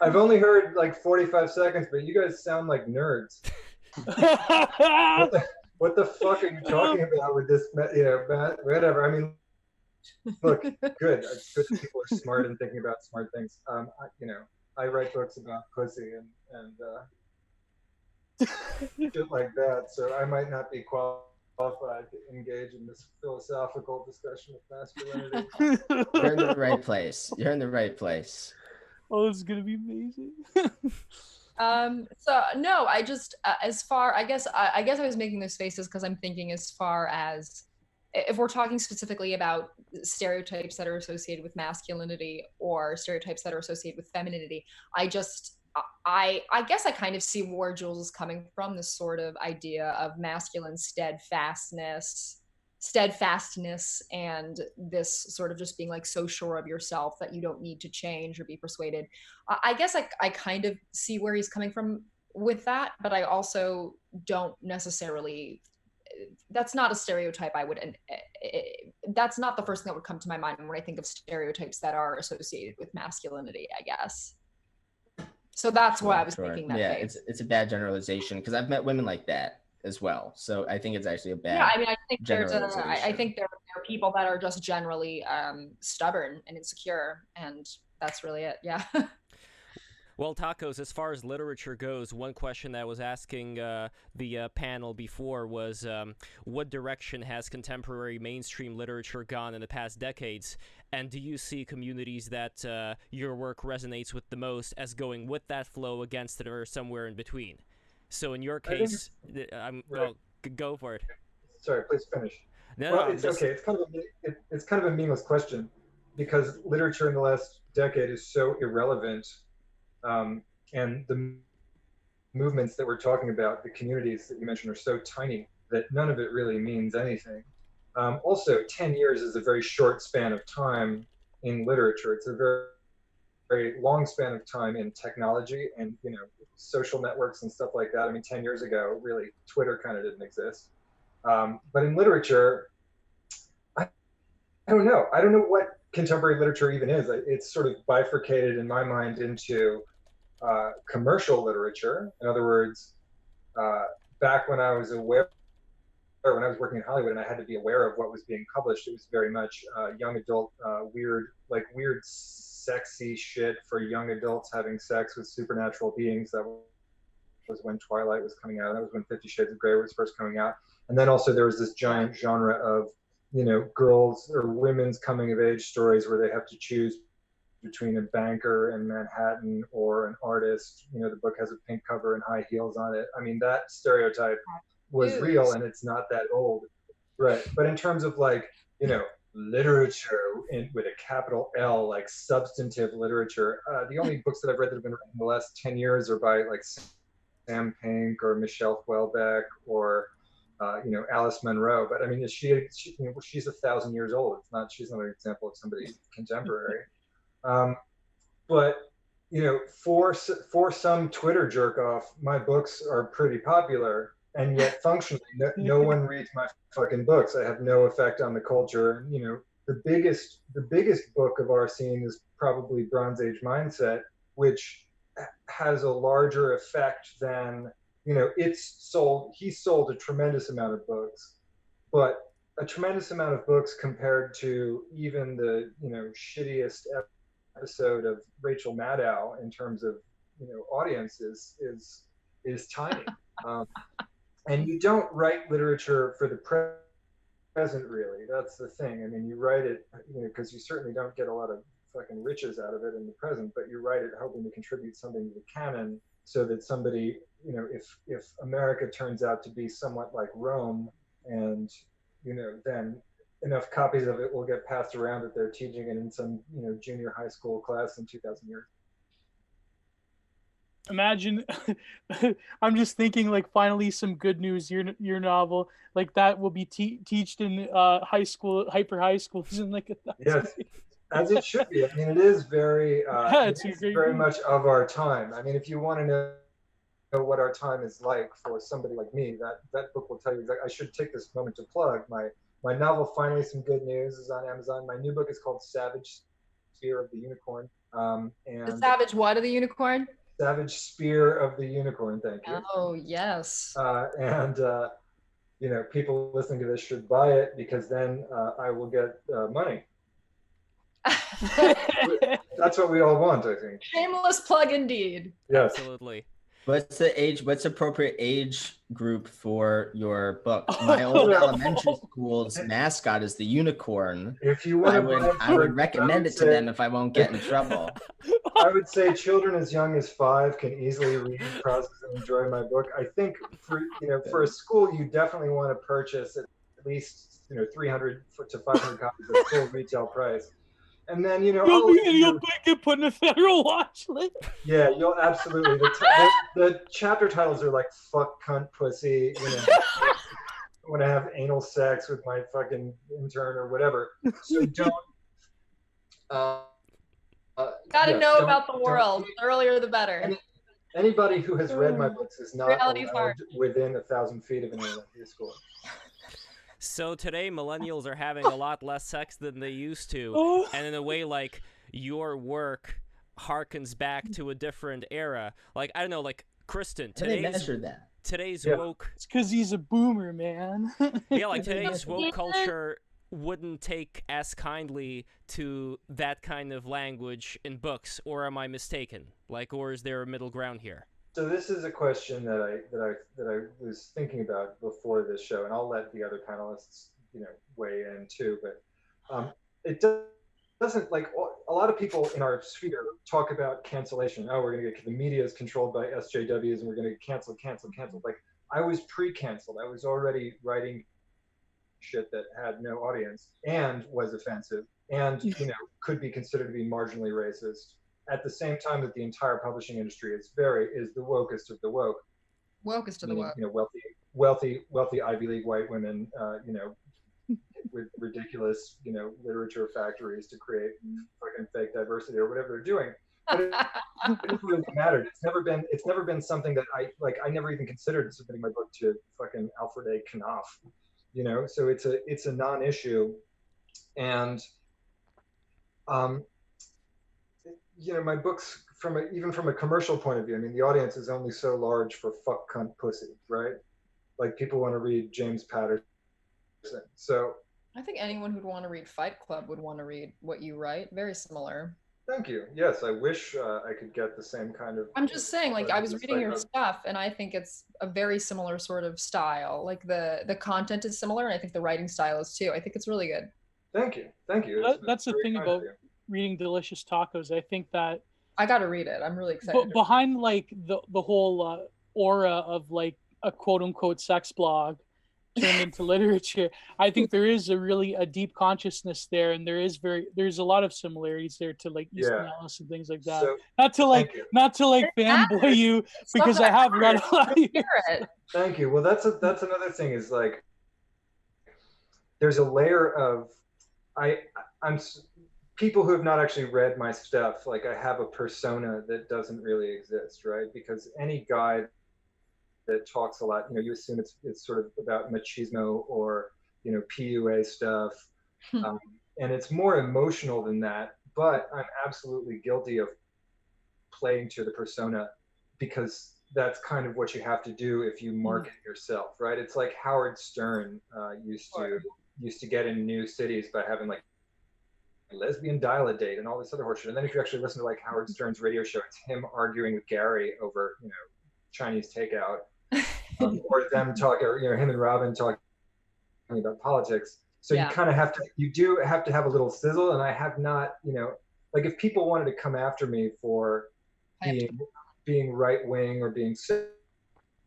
I've only heard like 45 seconds, but you guys sound like nerds. What the what the fuck are you talking about with this? Whatever. I mean, look, good. It's good that people are smart and thinking about smart things. I write books about pussy and shit like that, so I might not be qualified to engage in this philosophical discussion of masculinity. You're in the right place. You're in the right place. Oh, this is gonna be amazing. So no, I just as far I guess I was making those faces because I'm thinking as far as if we're talking specifically about stereotypes that are associated with masculinity or stereotypes that are associated with femininity, I guess I kind of see where Jules is coming from, this sort of idea of masculine steadfastness and this sort of just being like so sure of yourself that you don't need to change or be persuaded. I guess I kind of see where he's coming from with that, but I also don't necessarily, that's not a stereotype I would, that's not the first thing that would come to my mind when I think of stereotypes that are associated with masculinity, I guess. So that's why I was thinking that. Yeah, it's a bad generalization because I've met women like that as well. So I think it's actually a bad. Yeah, I mean, I think there are people that are just generally stubborn and insecure, and that's really it. Yeah. Well, Tacos, as far as literature goes, one question that I was asking the panel before was what direction has contemporary mainstream literature gone in the past decades? And do you see communities that your work resonates with the most as going with that flow, against it, or somewhere in between? So in your case, well, go for it. Sorry, please finish. No, well, it's okay. It's kind of a meaningless question because literature in the last decade is so irrelevant. And the movements that we're talking about, the communities that you mentioned, are so tiny that none of it really means anything. Also, 10 years is a very short span of time in literature. It's a very, very long span of time in technology and, social networks and stuff like that. I mean, 10 years ago, really, Twitter kind of didn't exist. But in literature, I don't know. I don't know what contemporary literature even is. It's sort of bifurcated in my mind into commercial literature. In other words, back when I was working in Hollywood and I had to be aware of what was being published, it was very much young adult, weird, sexy shit for young adults having sex with supernatural beings. That was when Twilight was coming out. That was when 50 Shades of Grey was first coming out. And then also there was this giant genre of, girls or women's coming of age stories where they have to choose between a banker in Manhattan or an artist. The book has a pink cover and high heels on it. I mean, that stereotype was real and it's not that old. Right. But in terms of literature with a capital L, like substantive literature, the only books that I've read that have been written in the last 10 years are by Sam Pink or Michelle Houellebecq or Alice Munro. But I mean, she's 1,000 years old. She's not an example of somebody contemporary. But for some Twitter jerk off, my books are pretty popular, and yet functionally, no one reads my fucking books. I have no effect on the culture. And, the biggest book of our scene is probably Bronze Age Mindset, which has a larger effect than, he sold a tremendous amount of books, but a tremendous amount of books compared to even the, shittiest episode of Rachel Maddow in terms of, audience is tiny. And you don't write literature for the present, really. That's the thing. I mean, you write it, because you certainly don't get a lot of fucking riches out of it in the present, but you write it hoping to contribute something to the canon so that somebody, if America turns out to be somewhat like Rome, and, then enough copies of it will get passed around that they're teaching it in some, junior high school class in 2,000 years. Imagine, I'm just thinking, finally some good news. Your novel, that will be teached in high school, hyper high schools in Yes, as it should be. I mean, it is very, it's very much of our time. I mean, if you want to know what our time is like for somebody like me, that book will tell you exactly. I should take this moment to plug my novel, Finally Some Good News, is on Amazon. My new book is called Savage Sphere of the Unicorn. The And savage what of the unicorn? Savage Spear of the Unicorn. Thank you. Oh, yes. And you know, people listening to this should buy it because then I will get money. That's what we all want, I think. Shameless plug indeed. Yes. Absolutely. What's appropriate age group for your book? My old elementary school's mascot is the unicorn. If you want I would recommend it to them if I won't get in trouble. I would say children as young as 5 can easily read, process, and enjoy my book. I think for a school, you definitely want to purchase at least 300 to 500 copies at full retail price. And then you'll get put in a federal watch list. Yeah, you'll absolutely. The chapter titles are like "fuck, cunt, pussy." When I have anal sex with my fucking intern or whatever. So don't. Gotta know about the world. The earlier the better. Anybody who has read my books is not Reality's allowed within 1,000 feet of an elementary school. So today, millennials are having a lot less sex than they used to, and in a way, like, your work harkens back to a different era. Like, I don't know, like, Kristen, today's woke... It's because he's a boomer, man. Yeah, like, today's woke culture wouldn't take as kindly to that kind of language in books, or am I mistaken? Like, or is there a middle ground here? So this is a question that I was thinking about before this show, and I'll let the other panelists weigh in too. But it doesn't, like, a lot of people in our sphere talk about cancellation. Oh, we're going to get, the media is controlled by SJWs, and we're going to cancel. Like, I was pre-canceled. I was already writing shit that had no audience and was offensive and could be considered to be marginally racist. At the same time that the entire publishing industry is the wokest of the woke. Wokest of the woke. Wealthy Ivy League white women, with ridiculous, literature factories to create fucking fake diversity or whatever they're doing. But it doesn't really matter. It's never been something that I never even considered submitting my book to fucking Alfred A. Knopf. So it's a non-issue, and my books, even from a commercial point of view, I mean, the audience is only so large for fuck, cunt, pussy, right? Like, people want to read James Patterson. So I think anyone who'd want to read Fight Club would want to read what you write. Very similar. Thank you. Yes, I wish I could get the same kind of... I'm just saying, like, I was reading your stuff, and I think it's a very similar sort of style. Like, the content is similar, and I think the writing style is too. I think it's really good. Thank you. That's the thing about reading Delicious Tacos. I think that I gotta read it. I'm really excited. Behind, like, the whole aura of, like, a quote-unquote sex blog turned into literature, I think there is a deep consciousness there, and there's a lot of similarities there to, like, Easton Ellis and things like that. So, not to fanboy you, because I have read a lot of yours. Thank you. Well, that's another thing, is like, there's a layer of I'm people who have not actually read my stuff, like, I have a persona that doesn't really exist, right? Because any guy that talks a lot, you assume it's sort of about machismo or PUA stuff, and it's more emotional than that. But I'm absolutely guilty of playing to the persona, because that's kind of what you have to do if you market yourself, right? It's like Howard Stern used to get in new cities by having, like, lesbian dial-a-date and all this other horseshit. And then if you actually listen to, like, Howard Stern's radio show, it's him arguing with Gary over Chinese takeout. Or them talking, or him and Robin talking about politics. So you kind of have to have a little sizzle, and I have not, like, if people wanted to come after me for being right wing or being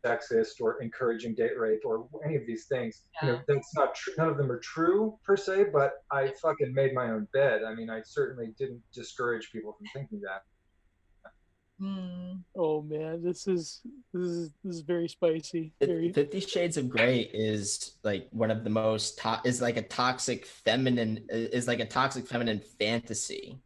sexist or encouraging date rape or any of these things, that's not true. None of them are true per se, but I fucking made my own bed. I mean, I certainly didn't discourage people from thinking that. Oh man, this is very spicy. 50 Shades of Grey is like one of the most is like a toxic feminine fantasy,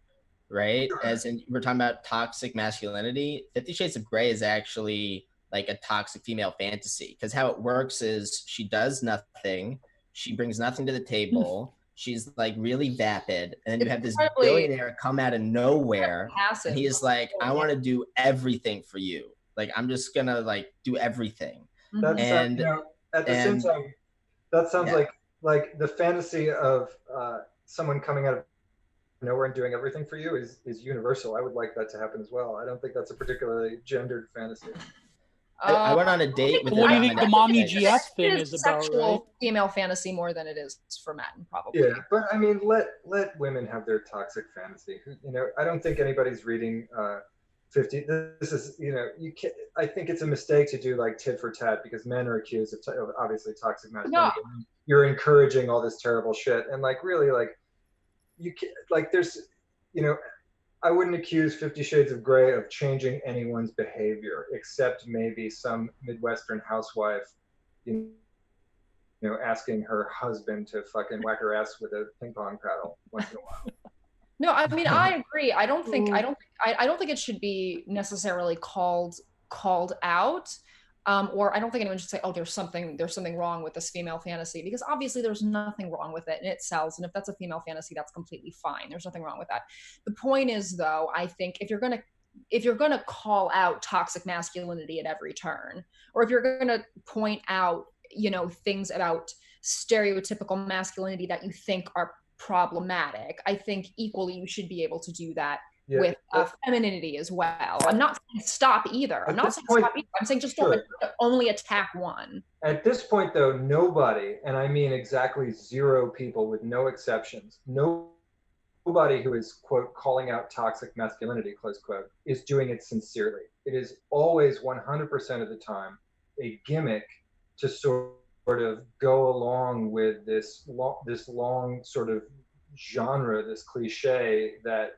right? As in, we're talking about toxic masculinity. 50 Shades of Grey is actually like a toxic female fantasy, because how it works is she does nothing, she brings nothing to the table. She's like really vapid, and then you It's have this incredibly billionaire come out of nowhere, passive. and he is like, "I want to do everything for you. Like, I'm just gonna like do everything." That's And at the same time, that sounds yeah. like the fantasy of someone coming out of nowhere and doing everything for you is universal. I would like that to happen as well. I don't think that's a particularly gendered fantasy. I went on a date with What do you him. think the mommy and- GF thing It is is about, sexual right? female fantasy more than it is for men, probably. Yeah, but I mean, let women have their toxic fantasy. You know, I don't think anybody's reading 50. This is, you know, you can I think it's a mistake to do like tit for tat because men are accused of obviously toxic masculinity. You're encouraging all this terrible shit, and like really, like you can like there's, you know, I wouldn't accuse 50 Shades of Grey of changing anyone's behavior, except maybe some Midwestern housewife, you know, asking her husband to fucking whack her ass with a ping pong paddle once in a while. No, I mean I agree. I don't think it should be necessarily called out. Or I don't think anyone should say, "Oh, there's something wrong with this female fantasy," because obviously there's nothing wrong with it and it sells. And if that's a female fantasy, that's completely fine. There's nothing wrong with that. The point is, though, I think if you're gonna call out toxic masculinity at every turn, or if you're gonna point out, you know, things about stereotypical masculinity that you think are problematic, I think equally you should be able to do that with femininity as well. I'm not saying stop either. I'm not saying stop either. I'm saying just don't only attack one. At this point, though, nobody, and I mean exactly 0 people with no exceptions, nobody who is, quote, calling out toxic masculinity, close quote, is doing it sincerely. It is always 100% of the time a gimmick to sort of go along with this long sort of genre, this cliche that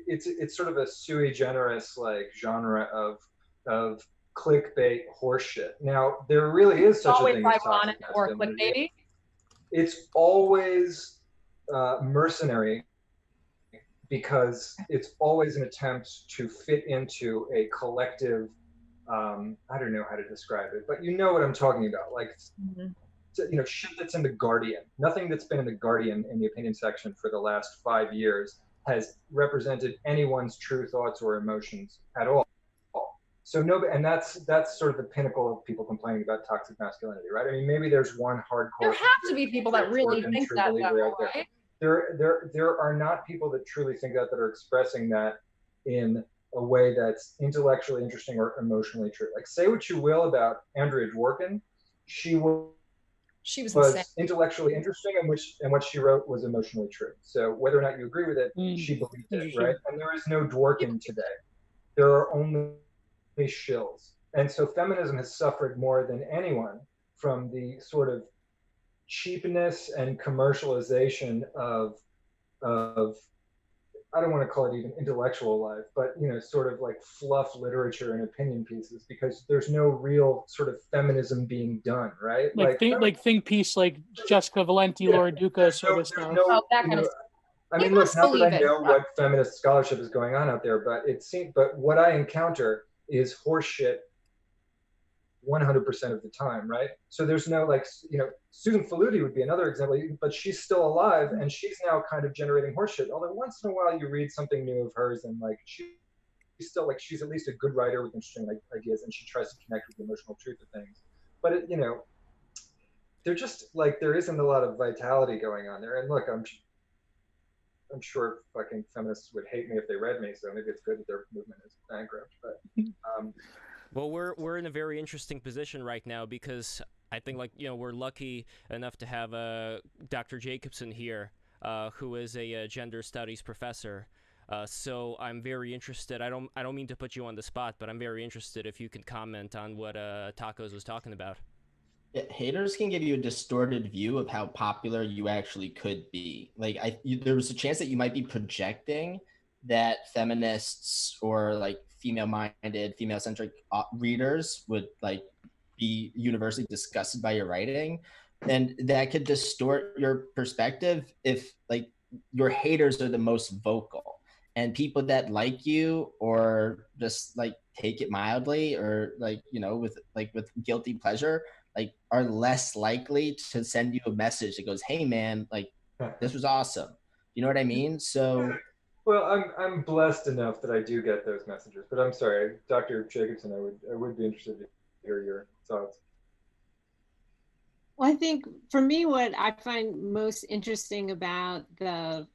it's sort of a sui generis like genre of clickbait horseshit. Now there really is such a thing as toxic or clickbaity. It's always mercenary because it's always an attempt to fit into a collective. I don't know how to describe it, but you know what I'm talking about. Like, you know, shit that's in the Guardian. Nothing that's been in the Guardian in the opinion section for the last 5 years has represented anyone's true thoughts or emotions at all. So and that's sort of the pinnacle of people complaining about toxic masculinity, right? I mean, maybe there's one hardcore. There have to be people that really think that, though, right? There are not people that truly think that are expressing that in a way that's intellectually interesting or emotionally true. Like, say what you will about Andrea Dworkin, she was intellectually interesting, and what she wrote was emotionally true. So whether or not you agree with it, she believed it, right? And there is no Dworkin today. There are only shills. And so feminism has suffered more than anyone from the sort of cheapness and commercialization of I don't want to call it even intellectual life, but, you know, sort of like fluff literature and opinion pieces, because there's no real sort of feminism being done, right? Like think piece like Jessica Valenti, Laura Duca, sort of stuff. That kind of stuff. I mean, look, not that I know what feminist scholarship is going on out there, but but what I encounter is horseshit 100% of the time, right? So there's no, like, you know, Susan Faludi would be another example, but she's still alive and she's now kind of generating horseshit. Although once in a while you read something new of hers and like she's still, like, she's at least a good writer with interesting ideas and she tries to connect with the emotional truth of things. But it, you know, they're just like, there isn't a lot of vitality going on there. And look, I'm sure fucking feminists would hate me if they read me, so maybe it's good that their movement is bankrupt. But well, we're in a very interesting position right now because I think, like, you know, we're lucky enough to have Dr. Jacobson here, who is a gender studies professor. So I'm very interested. I don't mean to put you on the spot, but I'm very interested if you can comment on what Tacos was talking about. Haters can give you a distorted view of how popular you actually could be. Like, there was a chance that you might be projecting that feminists or like female-minded, female-centric readers would like be universally disgusted by your writing, and that could distort your perspective if like your haters are the most vocal, and people that like you or just like take it mildly or like, you know, with guilty pleasure, like, are less likely to send you a message that goes, hey man, like, This was awesome. You know what I mean? So Well, I'm blessed enough that I do get those messages, but I'm sorry, Dr. Jacobson, I would be interested to hear your thoughts. Well, I think for me, what I find most interesting about the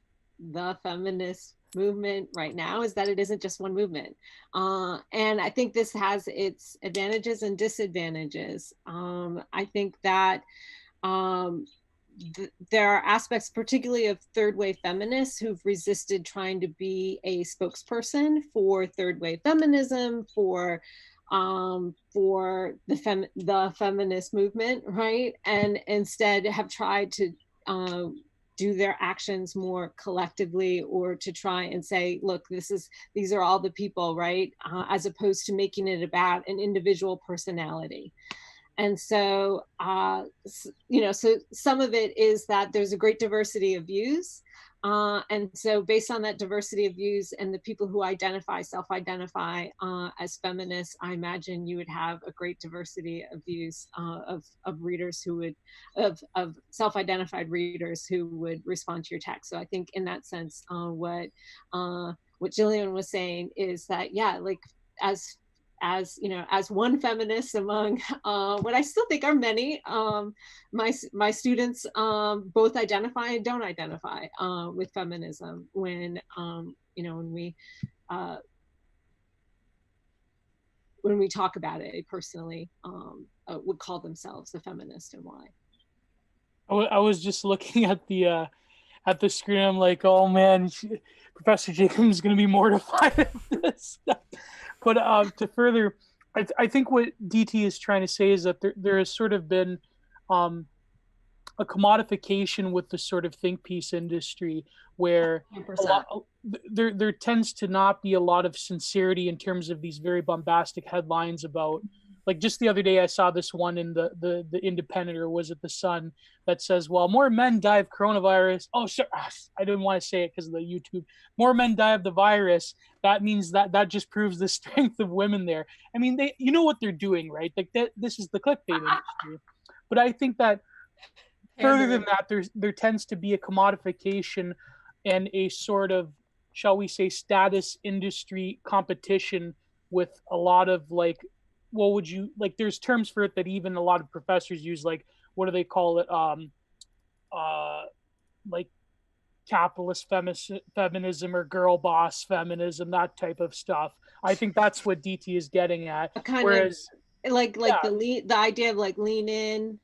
feminist movement right now is that it isn't just one movement, and I think this has its advantages and disadvantages. I think that um, there are aspects, particularly of third wave feminists, who've resisted trying to be a spokesperson for third wave feminism, for the feminist movement, right? And instead have tried to do their actions more collectively, or to try and say, look, these are all the people, right? As opposed to making it about an individual personality. And so, so some of it is that there's a great diversity of views. And so based on that diversity of views and the people who self-identify as feminists, I imagine you would have a great diversity of views of readers of self-identified readers who would respond to your text. So I think in that sense, what Jillian was saying is that, yeah, like as one feminist among what I still think are many, my students both identify and don't identify with feminism when when we talk about it. They personally would call themselves a feminist, and why. I was just looking at the screen. I'm like, oh man, Professor Jacobs is going to be mortified at this stuff. But to further, I think what DT is trying to say is that there has sort of been a commodification with the sort of think piece industry, where there tends to not be a lot of sincerity in terms of these very bombastic headlines about, like, just the other day I saw this one in the Independent, or was it the Sun, that says, well, more men die of coronavirus. Oh, sure. I didn't want to say it because of the YouTube. More men die of the virus. That means that just proves the strength of women there. I mean, you know what they're doing, right? Like this is the clickbait industry. But I think that further than that, there tends to be a commodification and a sort of, shall we say, status industry competition with a lot of, like, what would you like? There's terms for it that even a lot of professors use, like, what do they call it? Like capitalist feminism or girl boss feminism, that type of stuff. I think that's what DT is getting at. Whereas, the idea of like lean in,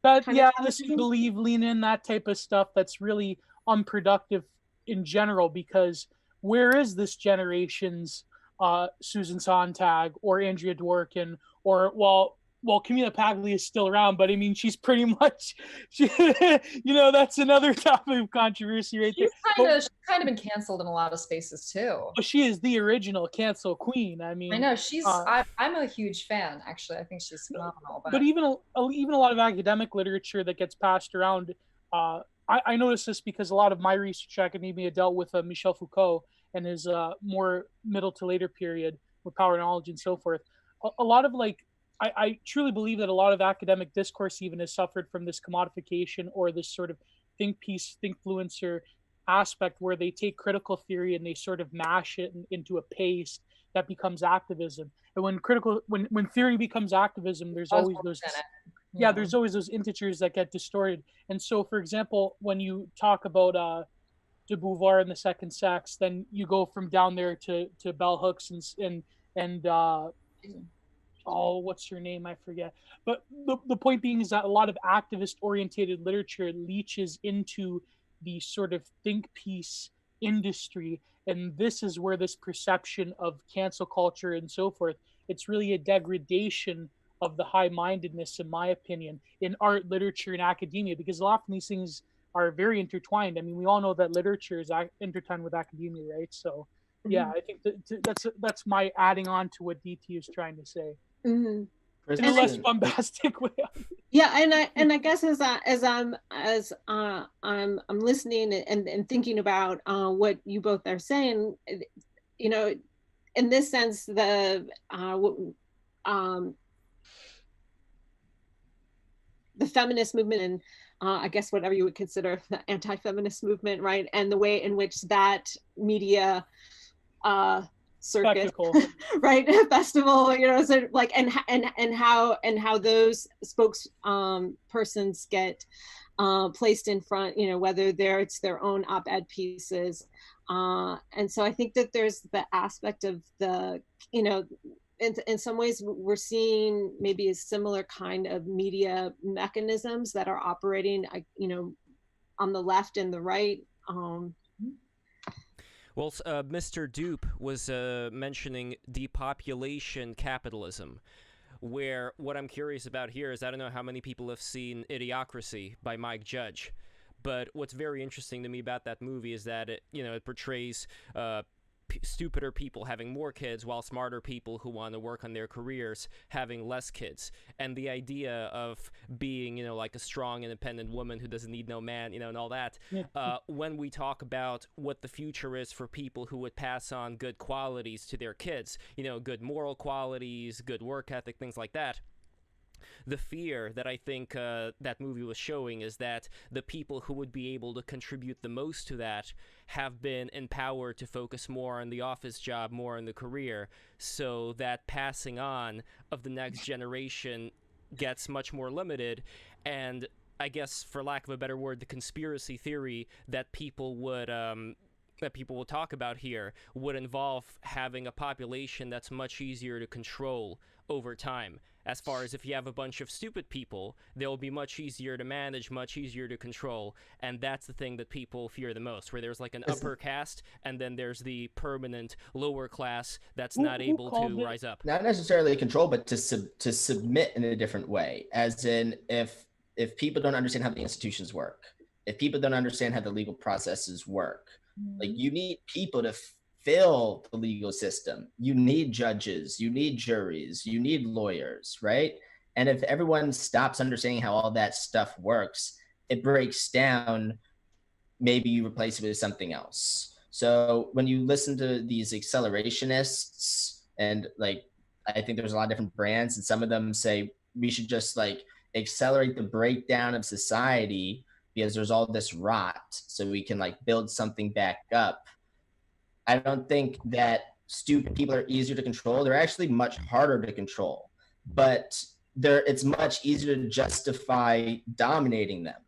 listen, believe, lean in, that type of stuff. That's really unproductive in general, because where is this generation's Susan Sontag or Andrea Dworkin, or well, Camila Paglia is still around, but I mean, she's pretty much, that's another topic of controversy right there. She's kind of been canceled in a lot of spaces too. But she is the original cancel queen. I mean, I know she's. I'm a huge fan, actually. I think she's phenomenal. But even a lot of academic literature that gets passed around, I noticed this because a lot of my research academia dealt with Michel Foucault and his more middle to later period with Power and Knowledge and so forth. A lot of, like, I truly believe that a lot of academic discourse even has suffered from this commodification, or this sort of think piece, thinkfluencer aspect, where they take critical theory and they sort of mash it into a paste that becomes activism. And when theory becomes activism, there's always those there's always those integers that get distorted. And so, for example, when you talk about de Beauvoir and the second sex, then you go from down there to bell hooks and what's her name? I forget. But the point being is that a lot of activist orientated literature leaches into the sort of think piece industry. And this is where this perception of cancel culture and so forth, it's really a degradation of the high-mindedness, in my opinion, in art, literature, and academia, because a lot of these things are very intertwined. I mean, we all know that literature is intertwined with academia, right? So, yeah, I think that's my adding on to what DT is trying to say. Mm-hmm. In a less bombastic way. Yeah, and I guess as I'm listening and thinking about what you both are saying, in this sense, the feminist movement I guess whatever you would consider the anti-feminist movement, right? And the way in which that media circus, Spectacle. right, festival, you know, so like, and how those spokes persons get placed in front, you know, whether it's their own op-ed pieces. And so I think that there's the aspect of the, you know, in some ways we're seeing maybe a similar kind of media mechanisms that are operating, you know, on the left and the right. Well, Mr. Dupe was mentioning depopulation capitalism, where what I'm curious about here is I don't know how many people have seen Idiocracy by Mike Judge, but what's very interesting to me about that movie is that it portrays stupider people having more kids while smarter people who want to work on their careers having less kids. And the idea of being, you know, like a strong, independent woman who doesn't need no man, you know, and all that. When we talk about what the future is for people who would pass on good qualities to their kids, you know, good moral qualities, good work ethic, things like that. The fear that I think that movie was showing is that the people who would be able to contribute the most to that have been empowered to focus more on the office job, more on the career, so that passing on of the next generation gets much more limited. And I guess, for lack of a better word, the conspiracy theory that people would talk about here would involve having a population that's much easier to control over time. As far as if you have a bunch of stupid people, they'll be much easier to manage, much easier to control, and that's the thing that people fear the most, where there's like an upper caste, and then there's the permanent lower class that's not able to rise up. Not necessarily control, but to submit in a different way. As in, if people don't understand how the institutions work, if people don't understand how the legal processes work, like, you need people to fill the legal system. You need judges, you need juries, you need lawyers, right? And if everyone stops understanding how all that stuff works, it breaks down. Maybe you replace it with something else. So when you listen to these accelerationists, and like, I think there's a lot of different brands, and some of them say we should just like accelerate the breakdown of society because there's all this rot, so we can like build something back up. I don't think that stupid people are easier to control. They're actually much harder to control, but it's much easier to justify dominating them,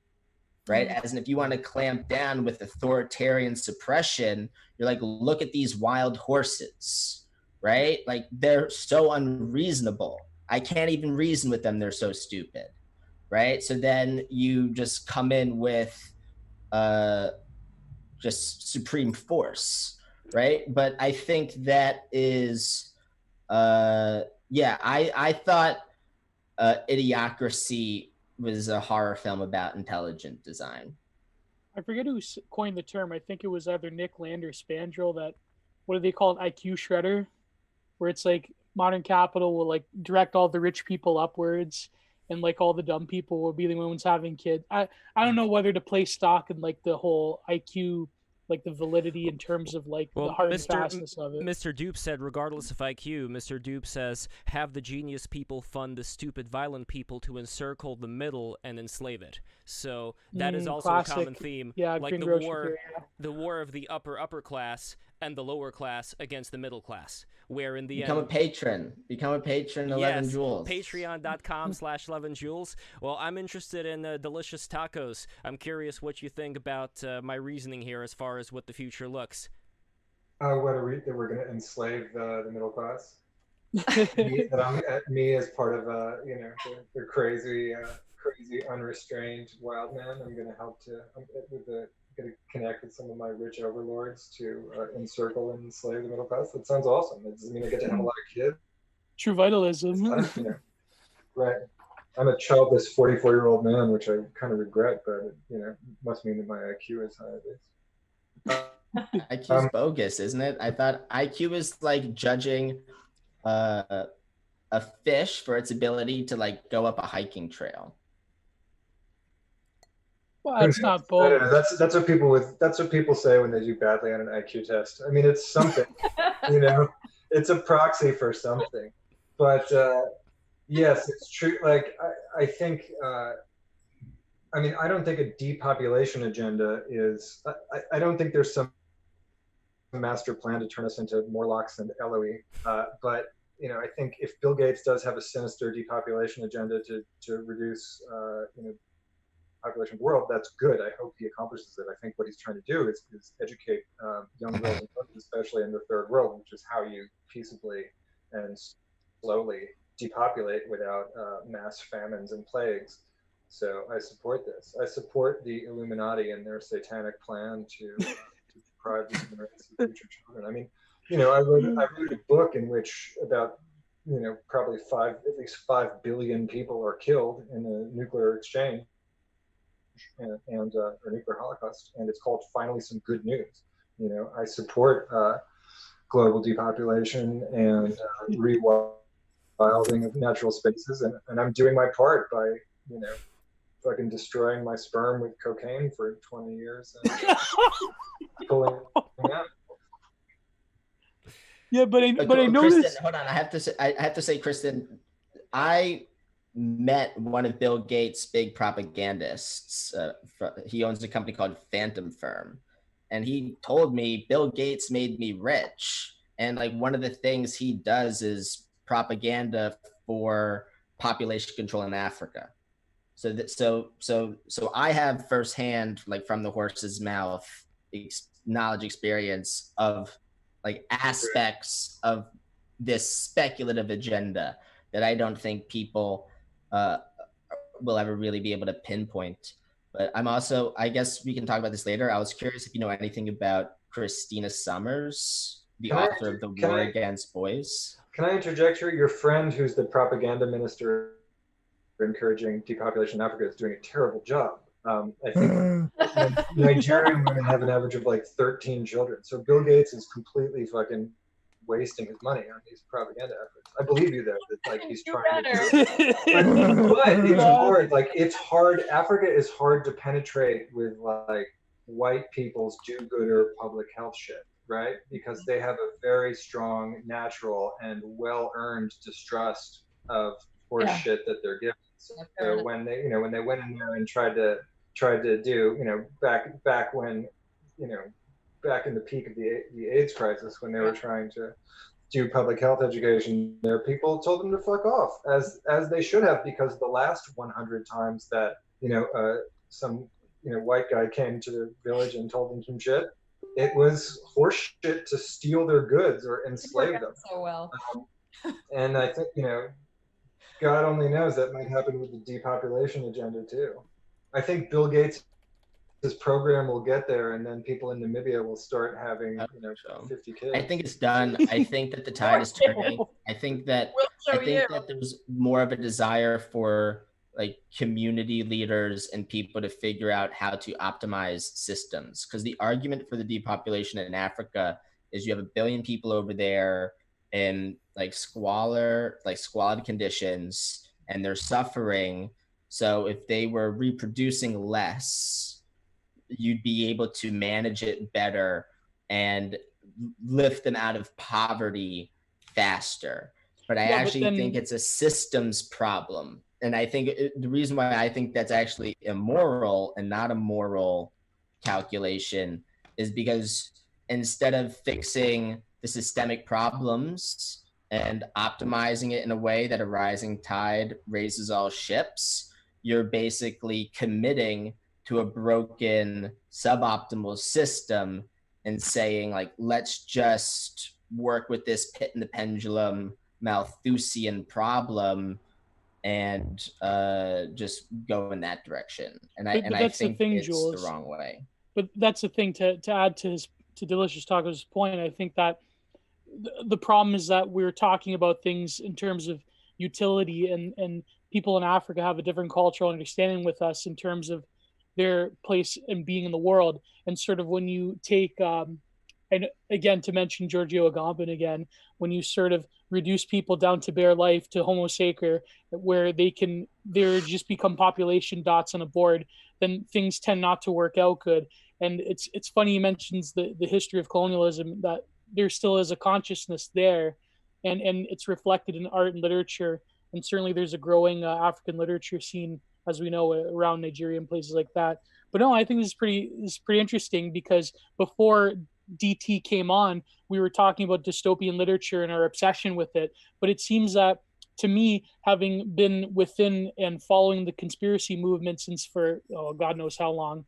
right? As in, if you want to clamp down with authoritarian suppression, you're like, look at these wild horses, right? Like, they're so unreasonable. I can't even reason with them. They're so stupid, right? So then you just come in with just supreme force, right? But I think that is, I thought Idiocracy was a horror film about intelligent design. I forget who coined the term. I think it was either Nick Land or Spandrel. That, what do they call it? IQ shredder, where it's like modern capital will like direct all the rich people upwards, and like all the dumb people will be the ones having kids. I don't know whether to place stock in like the whole IQ, like the validity in terms of like the hard and fastness of it. Mr. Dupe said, regardless of IQ, Mr. Dupe says, have the genius people fund the stupid, violent people to encircle the middle and enslave it. So that is also classic, a common theme. Yeah, like the war of the upper class and the lower class against the middle class, where in the Become a patron, 11 Joules. Patreon.com/11Joules. Well, I'm interested in delicious tacos. I'm curious what you think about my reasoning here as far as what the future looks. What are we, that we're going to enslave the middle class? me as part of the crazy unrestrained wild man. I'm going to help going to connect with some of my rich overlords to encircle and enslave the middle class. That sounds awesome. It doesn't mean I get to have a lot of kids. True vitalism. Right. I'm a childless 44-year-old man, which I kind of regret, but it must mean that my IQ is high at least. IQ is bogus, isn't it? I thought IQ is like judging a fish for its ability to like go up a hiking trail. Well, that's not bold. That's what people say when they do badly on an IQ test. I mean, it's something, it's a proxy for something. But yes, it's true. Like I think I mean, I don't think a depopulation agenda is. I don't think there's some master plan to turn us into Morlocks and Eloi. But I think if Bill Gates does have a sinister depopulation agenda to reduce population of the world, that's good. I hope he accomplishes it. I think what he's trying to do is educate young girls and women, especially in the third world, which is how you peaceably and slowly depopulate without mass famines and plagues. So I support this. I support the Illuminati and their satanic plan to deprive the human race of future children. I mean, I wrote a book in which about probably at least 5 billion people are killed in a nuclear exchange and or nuclear holocaust, and it's called Finally Some Good News. I support global depopulation and rewilding of natural spaces, and I'm doing my part by fucking destroying my sperm with cocaine for 20 years and pulling out. Yeah, but I noticed. Kristen, hold on. I have to say, Kristen, I met one of Bill Gates' big propagandists. He owns a company called Phantom Firm, and he told me Bill Gates made me rich, and like one of the things he does is propaganda for population control in Africa. So I have firsthand, like from the horse's mouth, knowledge, experience of like aspects of this speculative agenda that I don't think people will ever really be able to pinpoint. But I'm also, I guess we can talk about this later. I was curious if you know anything about Christina Summers, the author of The War Against Boys. Can I interject here? Your friend who's the propaganda minister encouraging depopulation in Africa is doing a terrible job. I think Nigerian women have an average of like 13 children. So Bill Gates is completely fucking wasting his money on these propaganda efforts. I believe you though, that like he's trying to but it's hard. Like it's hard. Africa is hard to penetrate with like white people's do-gooder public health shit, right? Because they have a very strong, natural, and well-earned distrust of horse shit that they're given. So when they went in there and tried to do, back when, back in the peak of the AIDS crisis, when they were trying to do public health education, their people told them to fuck off, as they should have, because the last 100 times that some white guy came to the village and told them some shit, it was horse shit to steal their goods or enslave them. So well. And I think God only knows that might happen with the depopulation agenda too. I think Bill Gates' program will get there, and then people in Namibia will start having 50 kids. I think it's done. I think that the tide is turning. I think that there's more of a desire for like community leaders and people to figure out how to optimize systems, because the argument for the depopulation in Africa is you have 1 billion people over there in like squalid conditions, and they're suffering. So if they were reproducing less, you'd be able to manage it better and lift them out of poverty faster. But I actually think it's a systems problem. And I think the reason why I think that's actually immoral and not a moral calculation is because instead of fixing the systemic problems and optimizing it in a way that a rising tide raises all ships, you're basically committing to a broken, suboptimal system and saying, like, let's just work with this pit in the pendulum Malthusian problem and just go in that direction. And I think it's Jules, the wrong way. But that's the thing, to add to Delicious Taco's point. I think that the problem is that we're talking about things in terms of utility, and people in Africa have a different cultural understanding with us in terms of their place and being in the world. And sort of when you take, and again, to mention Giorgio Agamben again, when you sort of reduce people down to bare life, to homo sacer, where they're just become population dots on a board, then things tend not to work out good. And it's funny he mentions the history of colonialism, that there still is a consciousness there, and it's reflected in art and literature. And certainly there's a growing African literature scene as we know, around Nigeria and places like that. But no, I think this is pretty interesting, because before DT came on, we were talking about dystopian literature and our obsession with it. But it seems that, to me, having been within and following the conspiracy movement since for God knows how long,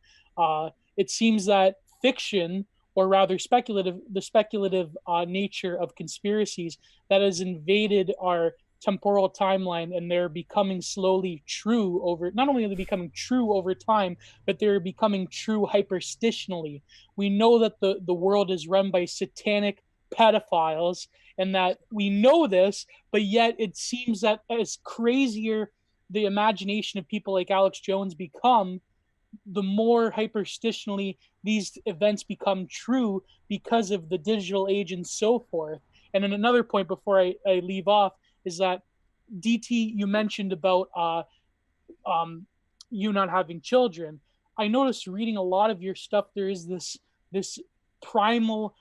it seems that fiction, or rather the speculative nature of conspiracies, that has invaded our temporal timeline, and they're becoming slowly true over, not only are they becoming true over time, but they're becoming true hyperstitionally. We know that the world is run by satanic pedophiles, and that we know this, but yet it seems that as crazier the imagination of people like Alex Jones become, the more hyperstitionally these events become true because of the digital age and so forth. And then another point before I leave off is that, DT, you mentioned about you not having children. I noticed reading a lot of your stuff, there is this primal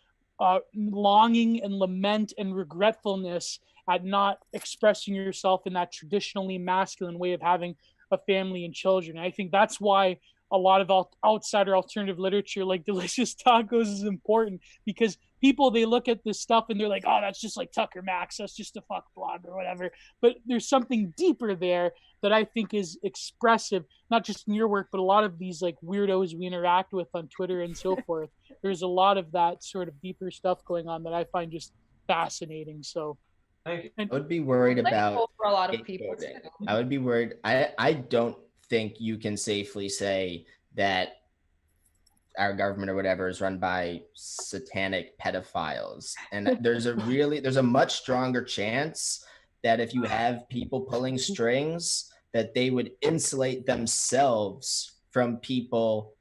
longing and lament and regretfulness at not expressing yourself in that traditionally masculine way of having a family and children. And I think that's why a lot of outsider alternative literature like Delicious Tacos is important, because people, they look at this stuff and they're like, oh, that's just like Tucker Max, that's just a fuck blog or whatever. But there's something deeper there that I think is expressive, not just in your work, but a lot of these like weirdos we interact with on Twitter and so forth. There's a lot of that sort of deeper stuff going on that I find just fascinating. So Thank you. I would be worried about for a lot of people scapegoating. too. I would be worried. I don't think you can safely say that our government or whatever is run by satanic pedophiles. And there's a much stronger chance that if you have people pulling strings, that they would insulate themselves from people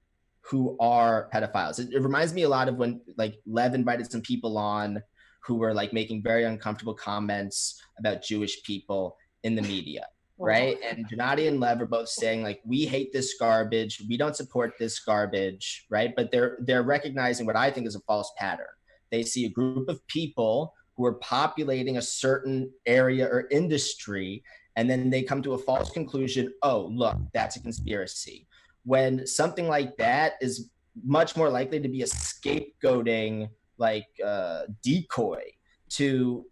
who are pedophiles. It reminds me a lot of when like Lev invited some people on who were like making very uncomfortable comments about Jewish people in the media. Right. And Gennady and Lev are both saying like, we hate this garbage. We don't support this garbage. Right. But they're recognizing what I think is a false pattern. They see a group of people who are populating a certain area or industry, and then they come to a false conclusion. Oh, look, that's a conspiracy. When something like that is much more likely to be a scapegoating like decoy to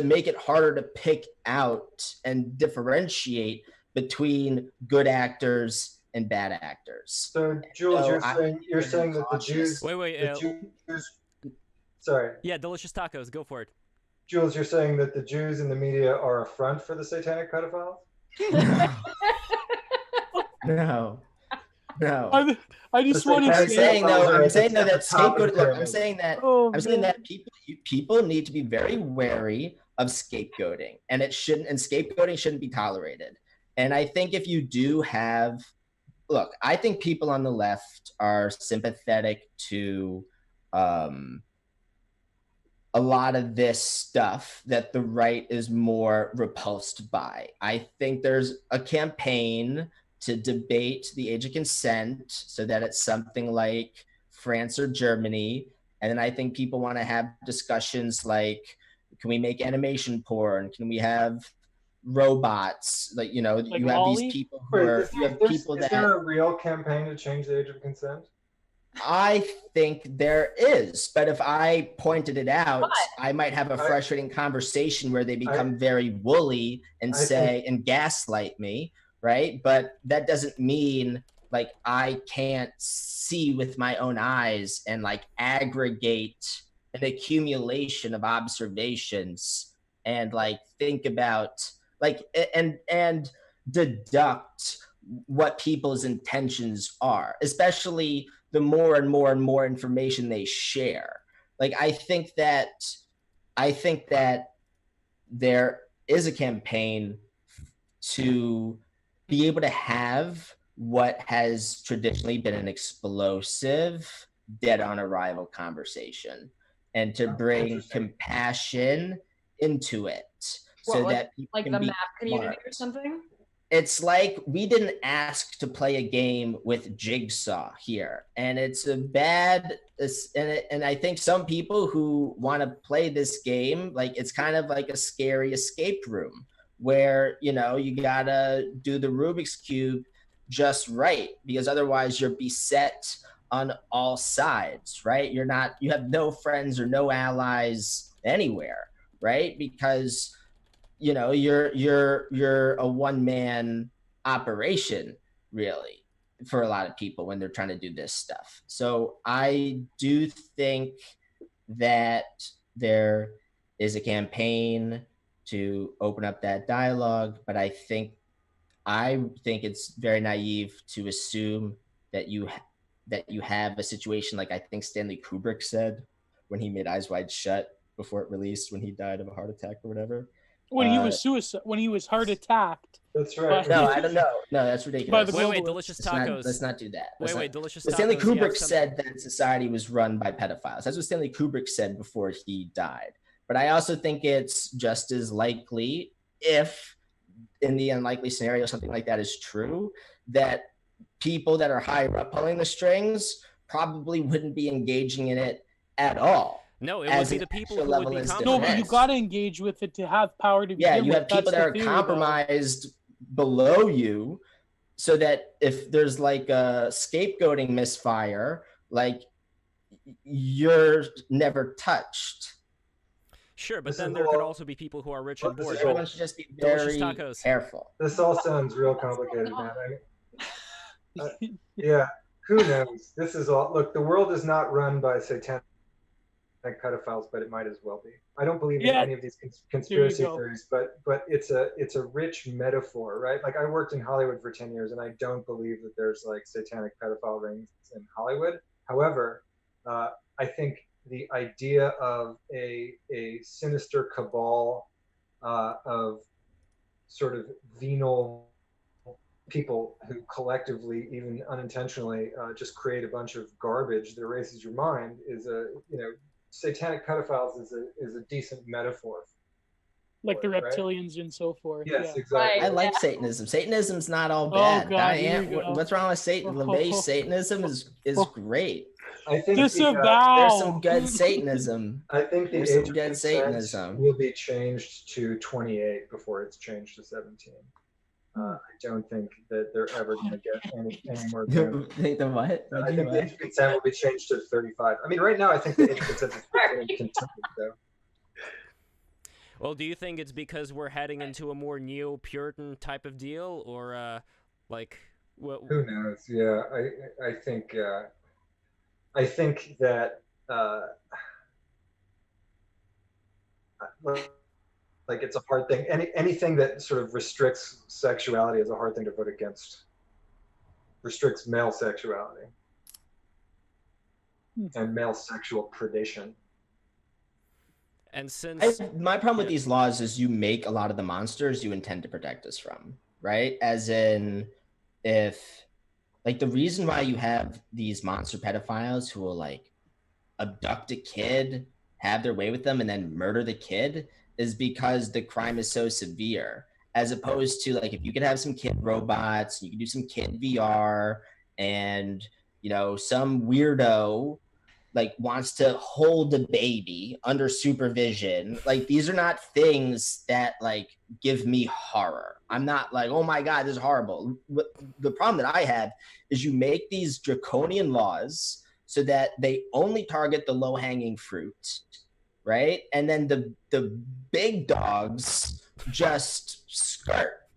make it harder to pick out and differentiate between good actors and bad actors. So, Jules, you're saying that the Jews. Sorry. Yeah, Delicious Tacos. Go for it. Jules, you're saying that the Jews in the media are a front for the satanic pedophiles? No. I just want to say I'm saying that scapegoat. Look, I'm saying that people need to be very wary of scapegoating, and scapegoating shouldn't be tolerated. And I think if you do I think people on the left are sympathetic to a lot of this stuff that the right is more repulsed by. I think there's a campaign to debate the age of consent so that it's something like France or Germany. And then I think people want to have discussions like, can we make animation porn? Can we have robots? Like, you have these people who are, is there a real campaign to change the age of consent? I think there is, but if I pointed it out, I might have a frustrating conversation where they become very woolly and and gaslight me. Right. But that doesn't mean like I can't see with my own eyes and like aggregate an accumulation of observations and like think about like and deduct what people's intentions are, especially the more and more and more information they share. Like I think that there is a campaign to be able to have what has traditionally been an explosive, dead on arrival conversation, and to bring compassion into it that people like can the be map community smart. or something. It's like we didn't ask to play a game with Jigsaw here, and it's a bad. And I think some people who want to play this game, like it's kind of like a scary escape room where, you know, you gotta do the Rubik's Cube just right, because otherwise you're beset on all sides, right? You have no friends or no allies anywhere, right? Because, you know, you're a one-man operation, really, for a lot of people when they're trying to do this stuff. So I do think that there is a campaign to open up that dialogue, but I think it's very naive to assume that you have a situation like I think Stanley Kubrick said when he made Eyes Wide Shut before it released, when he died of a heart attack or whatever. When he was heart attacked. That's right. No, I don't know. No, that's ridiculous. Wait, Delicious Tacos. Let's not do that. Delicious But Tacos. Stanley Kubrick said that society was run by pedophiles. That's what Stanley Kubrick said before he died. But I also think it's just as likely, if in the unlikely scenario something like that is true, that people that are higher up pulling the strings probably wouldn't be engaging in it at all. No, it would be the people who would be compromised. No, but you got to engage with it to have power to begin with. Yeah, you have people that are compromised below you, so that if there's like a scapegoating misfire, like, you're never touched. Sure, but then there could also be people who are rich and bored. Everyone should just be very careful. This all sounds real complicated, man. Yeah, who knows? This is all. Look, the world is not run by satanic pedophiles, but it might as well be. I don't believe in any of these conspiracy theories, but it's a rich metaphor, right? Like, I worked in Hollywood for 10 years, and I don't believe that there's like satanic pedophile rings in Hollywood. However, I think the idea of a sinister cabal of sort of venal people who collectively, even unintentionally, just create a bunch of garbage that erases your mind is satanic pedophiles is a decent metaphor. Like the reptilians, right? And so forth. Yes, exactly. I like Satanism. Satanism's not all bad. Oh, God, Diane, what's wrong with Satan? LaVey, Satanism is great. I think there's some good Satanism. I think the age of good Satanism will be changed to 28 before it's changed to 17. I don't think that they're ever going to get any more. Think the what? I think the age of consent will be changed to 35. I mean, right now I think the age of consent is in Kentucky, though. Well, do you think it's because we're heading into a more neo-Puritan type of deal, or like what? Who knows? Yeah, I think that like, it's a hard thing. Anything that sort of restricts sexuality is a hard thing to vote against. Restricts male sexuality and male sexual predation. And since my problem with these laws is you make a lot of the monsters you intend to protect us from, right? As in, if like the reason why you have these monster pedophiles who will like abduct a kid, have their way with them, and then murder the kid is because the crime is so severe. As opposed to like, if you could have some kid robots, you could do some kid VR, and you know, some weirdo like wants to hold a baby under supervision. Like, these are not things that like give me horror. I'm not like, oh my God, this is horrible. The problem that I have is you make these draconian laws so that they only target the low-hanging fruit, right? And then the big dogs just skirt.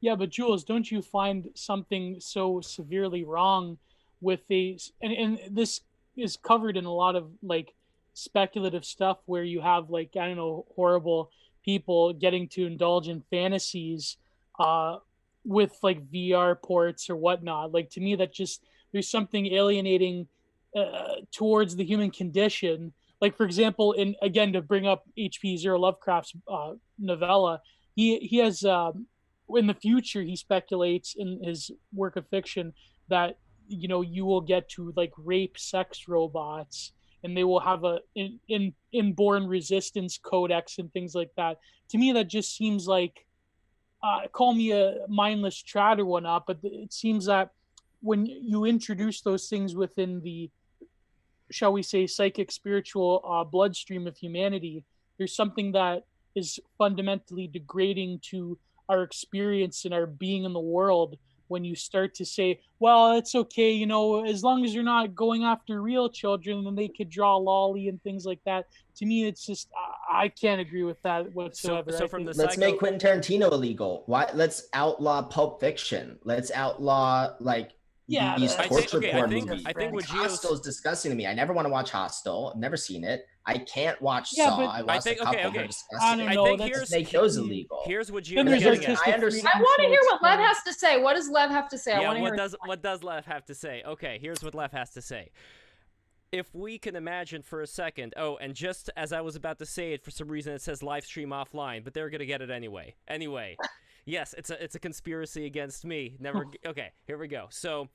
Yeah, but Jules, don't you find something so severely wrong with these? And this is covered in a lot of like speculative stuff where you have like, I don't know, horrible people getting to indulge in fantasies with like VR ports or whatnot. Like, to me, that just, there's something alienating towards the human condition. Like, for example, again, to bring up H.P. Zero Lovecraft's novella, he has in the future, he speculates in his work of fiction that, you know, you will get to like rape sex robots, and they will have a inborn resistance codex and things like that. To me, that just seems like, call me a mindless trad or whatnot, but it seems that when you introduce those things within the, shall we say, psychic, spiritual bloodstream of humanity, there's something that is fundamentally degrading to our experience and our being in the world when you start to say, well, it's okay, you know, as long as you're not going after real children and they could draw lolly and things like that. To me, it's just, I can't agree with that whatsoever. So from the let's make Quentin Tarantino illegal. Why? Let's outlaw Pulp Fiction. Let's outlaw these torture porn movies. I think what Hostel is disgusting to me. I never want to watch Hostel. I've never seen it. I can't watch Saw. I watched a couple. They're disgusting. I think let's make those illegal. Here's what Gio's getting at. I understand. I want to hear what Lev has to say. What does Lev have to say? Yeah, what does Lev have to say? Okay, here's what Lev has to say. If we can imagine for a second, and just as I was about to say it, for some reason it says live stream offline, but they're gonna get it anyway. Anyway, yes, it's a conspiracy against me. Never. Okay, here we go. So,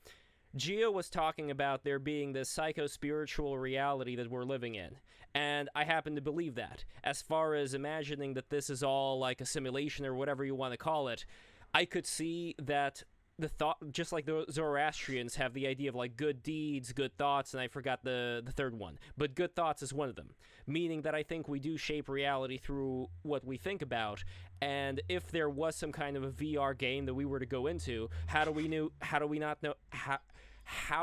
Gio was talking about there being this psycho-spiritual reality that we're living in, and I happen to believe that. As far as imagining that this is all like a simulation or whatever you want to call it, I could see that the thought, just like the Zoroastrians have the idea of like good deeds, good thoughts, and I forgot the third one, but good thoughts is one of them, meaning that I think we do shape reality through what we think about. And if there was some kind of a VR game that we were to go into, how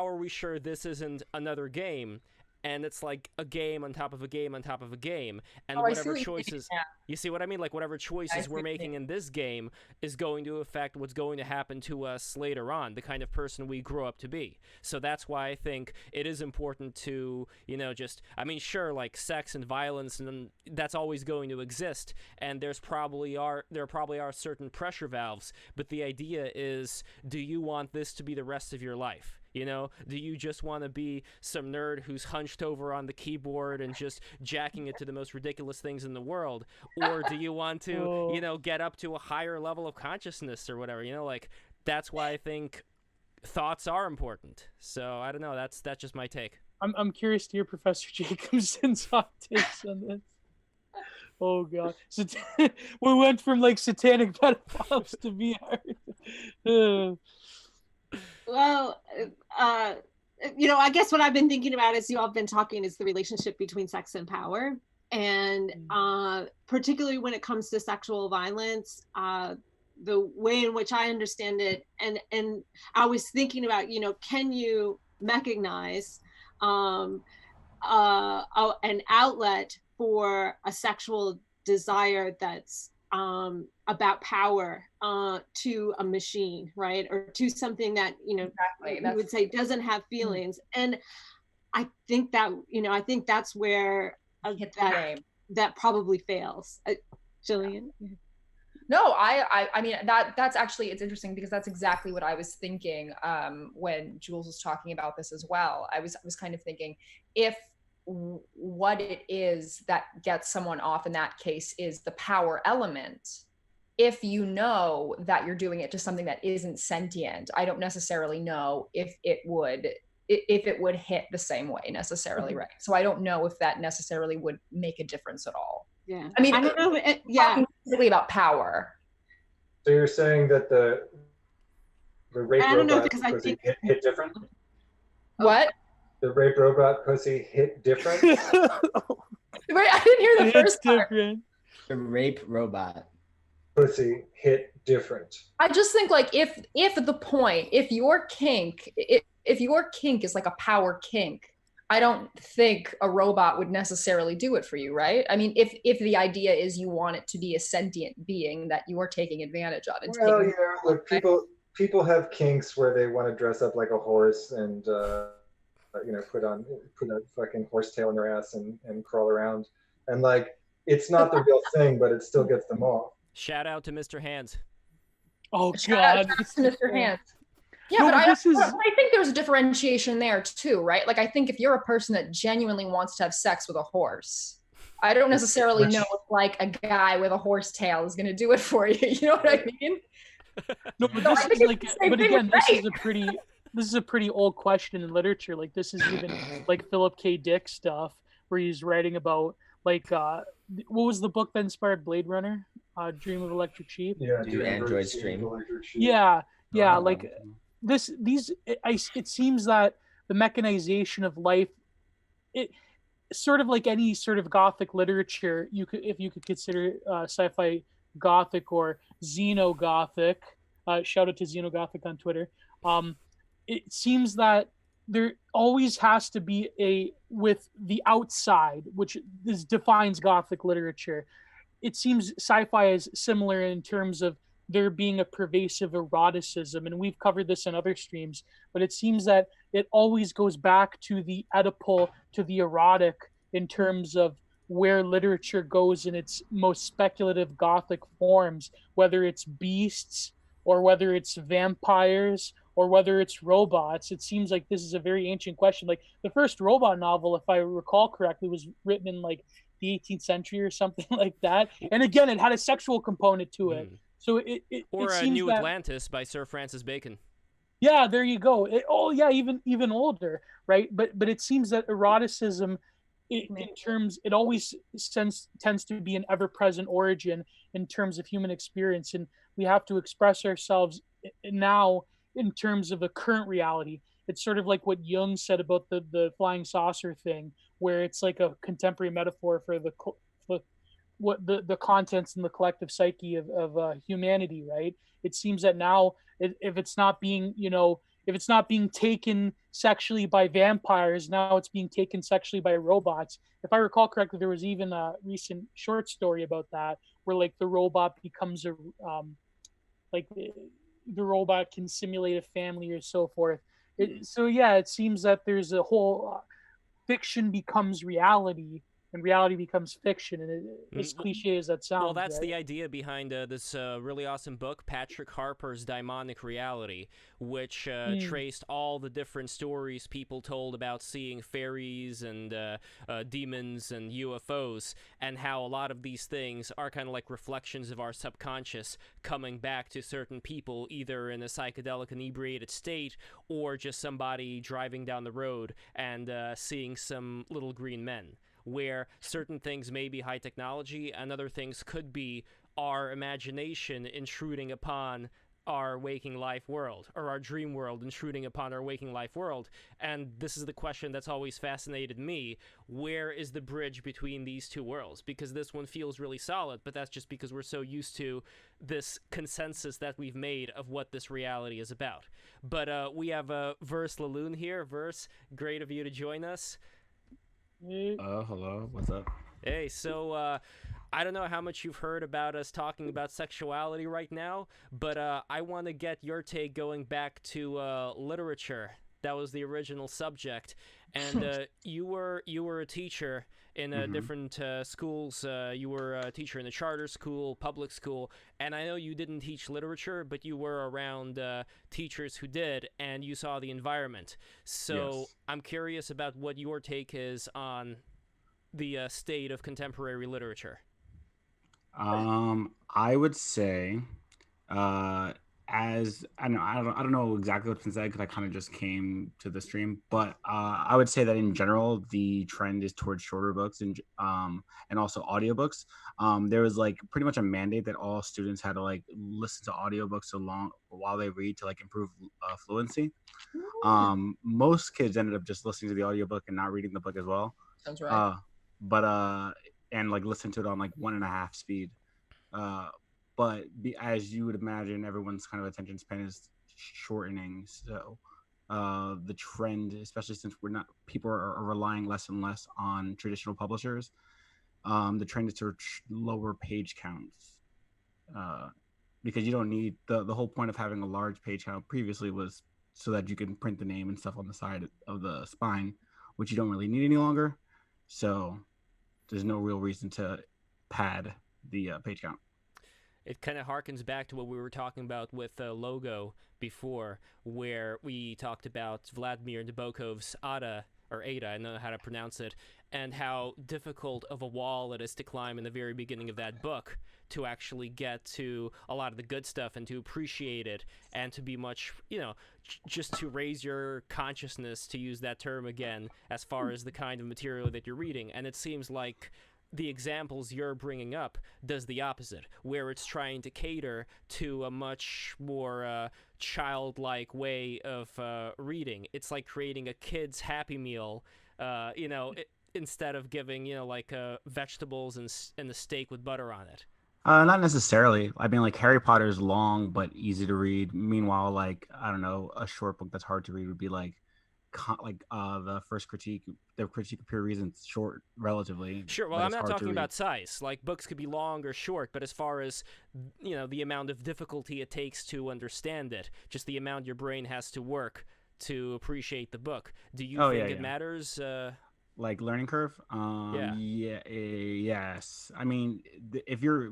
are we sure this isn't another game? And it's like a game on top of a game on top of a game, and whatever choices, you see what I mean? Like whatever choices we're making in this game is going to affect what's going to happen to us later on, the kind of person we grow up to be. So that's why I think it is important to, sure, like sex and violence, and that's always going to exist, and there probably are certain pressure valves, but the idea is, do you want this to be the rest of your life? Do you just want to be some nerd who's hunched over on the keyboard and just jacking it to the most ridiculous things in the world? Or do you want to, get up to a higher level of consciousness or whatever? That's why I think thoughts are important. So I don't know. That's just my take. I'm curious to hear Professor Jacobson's hot takes on this. Oh God. We went from like satanic pedophiles to VR. Well, I guess what I've been thinking about as you all have been talking is the relationship between sex and power. And particularly when it comes to sexual violence, the way in which I understand it, and I was thinking about, can you mechanize an outlet for a sexual desire that's about power to a machine, right? Or to something that, exactly. You would say doesn't have feelings. And I think that, that's where that probably fails. Jillian? No, I mean, that's actually, it's interesting because that's exactly what I was thinking when Jules was talking about this as well. I was kind of thinking, if what it is that gets someone off in that case is the power element, if you know that you're doing it to something that isn't sentient, I don't necessarily know if it would hit the same way necessarily, right? So I don't know if that necessarily would make a difference at all. Yeah, I mean, I don't know. Specifically about power. So you're saying that the rape robot pussy hit different? What? The rape robot pussy hit different? Wait, I didn't hear the first part. The rape robot pussy hit different. I just think like if your kink is like a power kink, I don't think a robot would necessarily do it for you, right? I mean, if the idea is you want it to be a sentient being that you are taking advantage of. Look, people have kinks where they want to dress up like a horse and put a fucking horsetail in their ass and crawl around, and like it's not the real thing, but it still gets them off. Shout out to Mr. Hands. Oh God, shout out to Mr. Hands. Yeah, no, but I think there's a differentiation there too, right? Like I think if you're a person that genuinely wants to have sex with a horse, I don't necessarily know if like a guy with a horse tail is going to do it for you. You know what I mean? No, but this is like, but again, this is a pretty old question in literature. Like this is even like Philip K. Dick stuff, where he's writing about like what was the book that inspired Blade Runner? Dream of Electric Sheep. Yeah, Do androids dream? Yeah, like it seems that the mechanization of life, sort of like any sort of Gothic literature, if you could consider sci-fi Gothic or Xeno-Gothic. Shout out to Xeno-Gothic on Twitter. It seems that there always has to be with the outside, which defines Gothic literature. It seems sci-fi is similar in terms of there being a pervasive eroticism, and we've covered this in other streams, but it seems that it always goes back to the Oedipal, to the erotic, in terms of where literature goes in its most speculative Gothic forms, whether it's beasts or whether it's vampires or whether it's robots. It seems like this is a very ancient question. Like the first robot novel, if I recall correctly, was written in like the 18th century or something like that. And again, it had a sexual component to it. So it seems New that, Atlantis by Sir Francis Bacon. yeah, there you go. Even older, right? But it seems that eroticism, it always tends to be an ever-present origin in terms of human experience, and we have to express ourselves now in terms of a current reality. It's sort of like what Jung said about the flying saucer thing, where it's like a contemporary metaphor for the contents and the collective psyche of humanity, right? It seems that now, if it's not being, if it's not being taken sexually by vampires, now it's being taken sexually by robots. If I recall correctly, there was even a recent short story about that, where like the robot becomes like the robot can simulate a family or so forth. So yeah, it seems that there's a whole fiction becomes reality and reality becomes fiction, and as cliche as that sounds. Well, that's right? the idea behind this really awesome book, Patrick Harpur's Daimonic Reality, which traced all the different stories people told about seeing fairies and demons and UFOs, and how a lot of these things are kind of like reflections of our subconscious coming back to certain people, either in a psychedelic inebriated state or just somebody driving down the road and seeing some little green men, where certain things may be high technology and other things could be our imagination intruding upon our waking life world, or our dream world intruding upon our waking life world. And this is the question that's always fascinated me: where is the bridge between these two worlds? Because this one feels really solid, but that's just because we're so used to this consensus that we've made of what this reality is about. But we have Verse Laloon here. Verse, great of you to join us. Hello, what's up? Hey, so I don't know how much you've heard about us talking about sexuality right now, but I want to get your take going back to literature. That was the original subject, and you were a teacher in different schools. You were a teacher in a charter school, public school, and I know you didn't teach literature, but you were around teachers who did, and you saw the environment. So yes. I'm curious about what your take is on the state of contemporary literature. I would say, as I don't know exactly what's been said because I kind of just came to the stream, but I would say that in general the trend is towards shorter books and also audiobooks. There was like pretty much a mandate that all students had to like listen to audiobooks while they read to like improve fluency. Most kids ended up just listening to the audiobook and not reading the book as well. Sounds right. And like listen to it on like 1.5 speed. But as you would imagine, everyone's kind of attention span is shortening. So the trend, especially since people are relying less and less on traditional publishers, the trend is to lower page counts. Because you don't need the whole point of having a large page count previously was so that you can print the name and stuff on the side of the spine, which you don't really need any longer. So there's no real reason to pad the page count. It kind of harkens back to what we were talking about with Logo before, where we talked about Vladimir Nabokov's Ada, I don't know how to pronounce it, and how difficult of a wall it is to climb in the very beginning of that book to actually get to a lot of the good stuff and to appreciate it and to be much, just to raise your consciousness, to use that term again, as far as the kind of material that you're reading. And it seems like the examples you're bringing up does the opposite, where it's trying to cater to a much more childlike way of reading. It's like creating a kid's Happy Meal. instead of giving like vegetables and the steak with butter on it. Not necessarily. I mean, like Harry Potter is long but easy to read. Meanwhile, like I don't know, a short book that's hard to read would be like the first critique, the critique of pure reason, short relatively. Sure. Well, but I'm it's not hard to talking read. about size. Like books could be long or short, but as far as the amount of difficulty it takes to understand it, just the amount your brain has to work to appreciate the book. Do you think it matters? Like learning curve. Yeah. Yes. I mean, if you're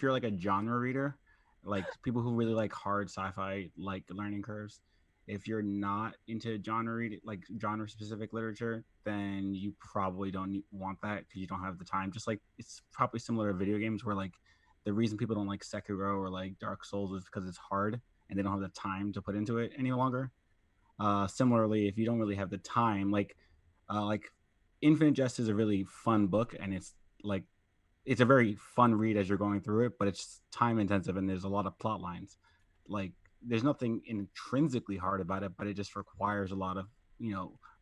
like a genre reader, like people who really like hard sci-fi, like learning curves. If you're not into genre specific literature, then you probably don't want that because you don't have the time. Just like it's probably similar to video games where like the reason people don't like Sekiro or like Dark Souls is because it's hard and they don't have the time to put into it any longer. Similarly, if you don't really have the time, like Infinite Jest is a really fun book, and it's a very fun read as you're going through it, but it's time intensive and there's a lot of plot lines. Like there's nothing intrinsically hard about it, but it just requires a lot of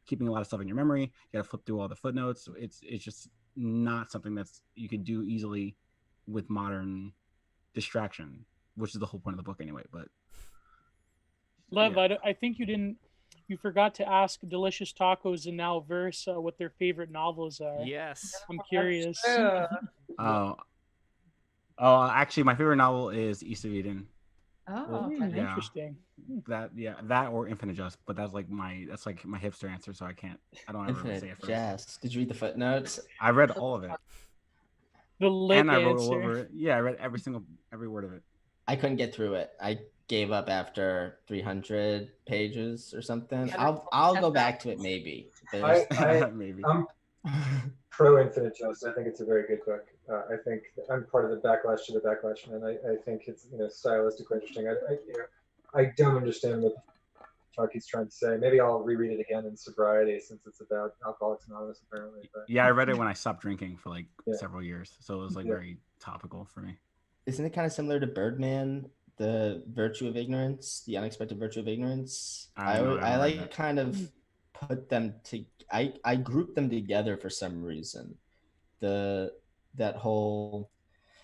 keeping a lot of stuff in your memory. You got to flip through all the footnotes. It's just not something that's you could do easily with modern distraction, which is the whole point of the book anyway. But Lev, I think you forgot to ask Delicious Tacos and Now Verse what their favorite novels are. Yes. I'm curious. Actually, my favorite novel is East of Eden. Oh, okay. Interesting. That or Infinite Jest, but that's like my hipster answer, so I don't ever say it Infinite first. Jest. Did you read the footnotes? I read all of it. The lit And I wrote answer. all over it. Yeah, I read every word of it. I couldn't get through it. I gave up after 300 pages or something. I'll go back to it maybe. Maybe. I'm pro Infinite Jest. I think it's a very good book. I think I'm part of the backlash to the backlash, and I think it's stylistically interesting. I don't understand what the fuck he's trying to say. Maybe I'll reread it again in sobriety since it's about Alcoholics Anonymous apparently. But, yeah, I read it when I stopped drinking for several years, so it was very topical for me. Isn't it kind of similar to Birdman, the virtue of ignorance, the unexpected virtue of ignorance? I like kind of put them to. I group them together for some reason. That whole,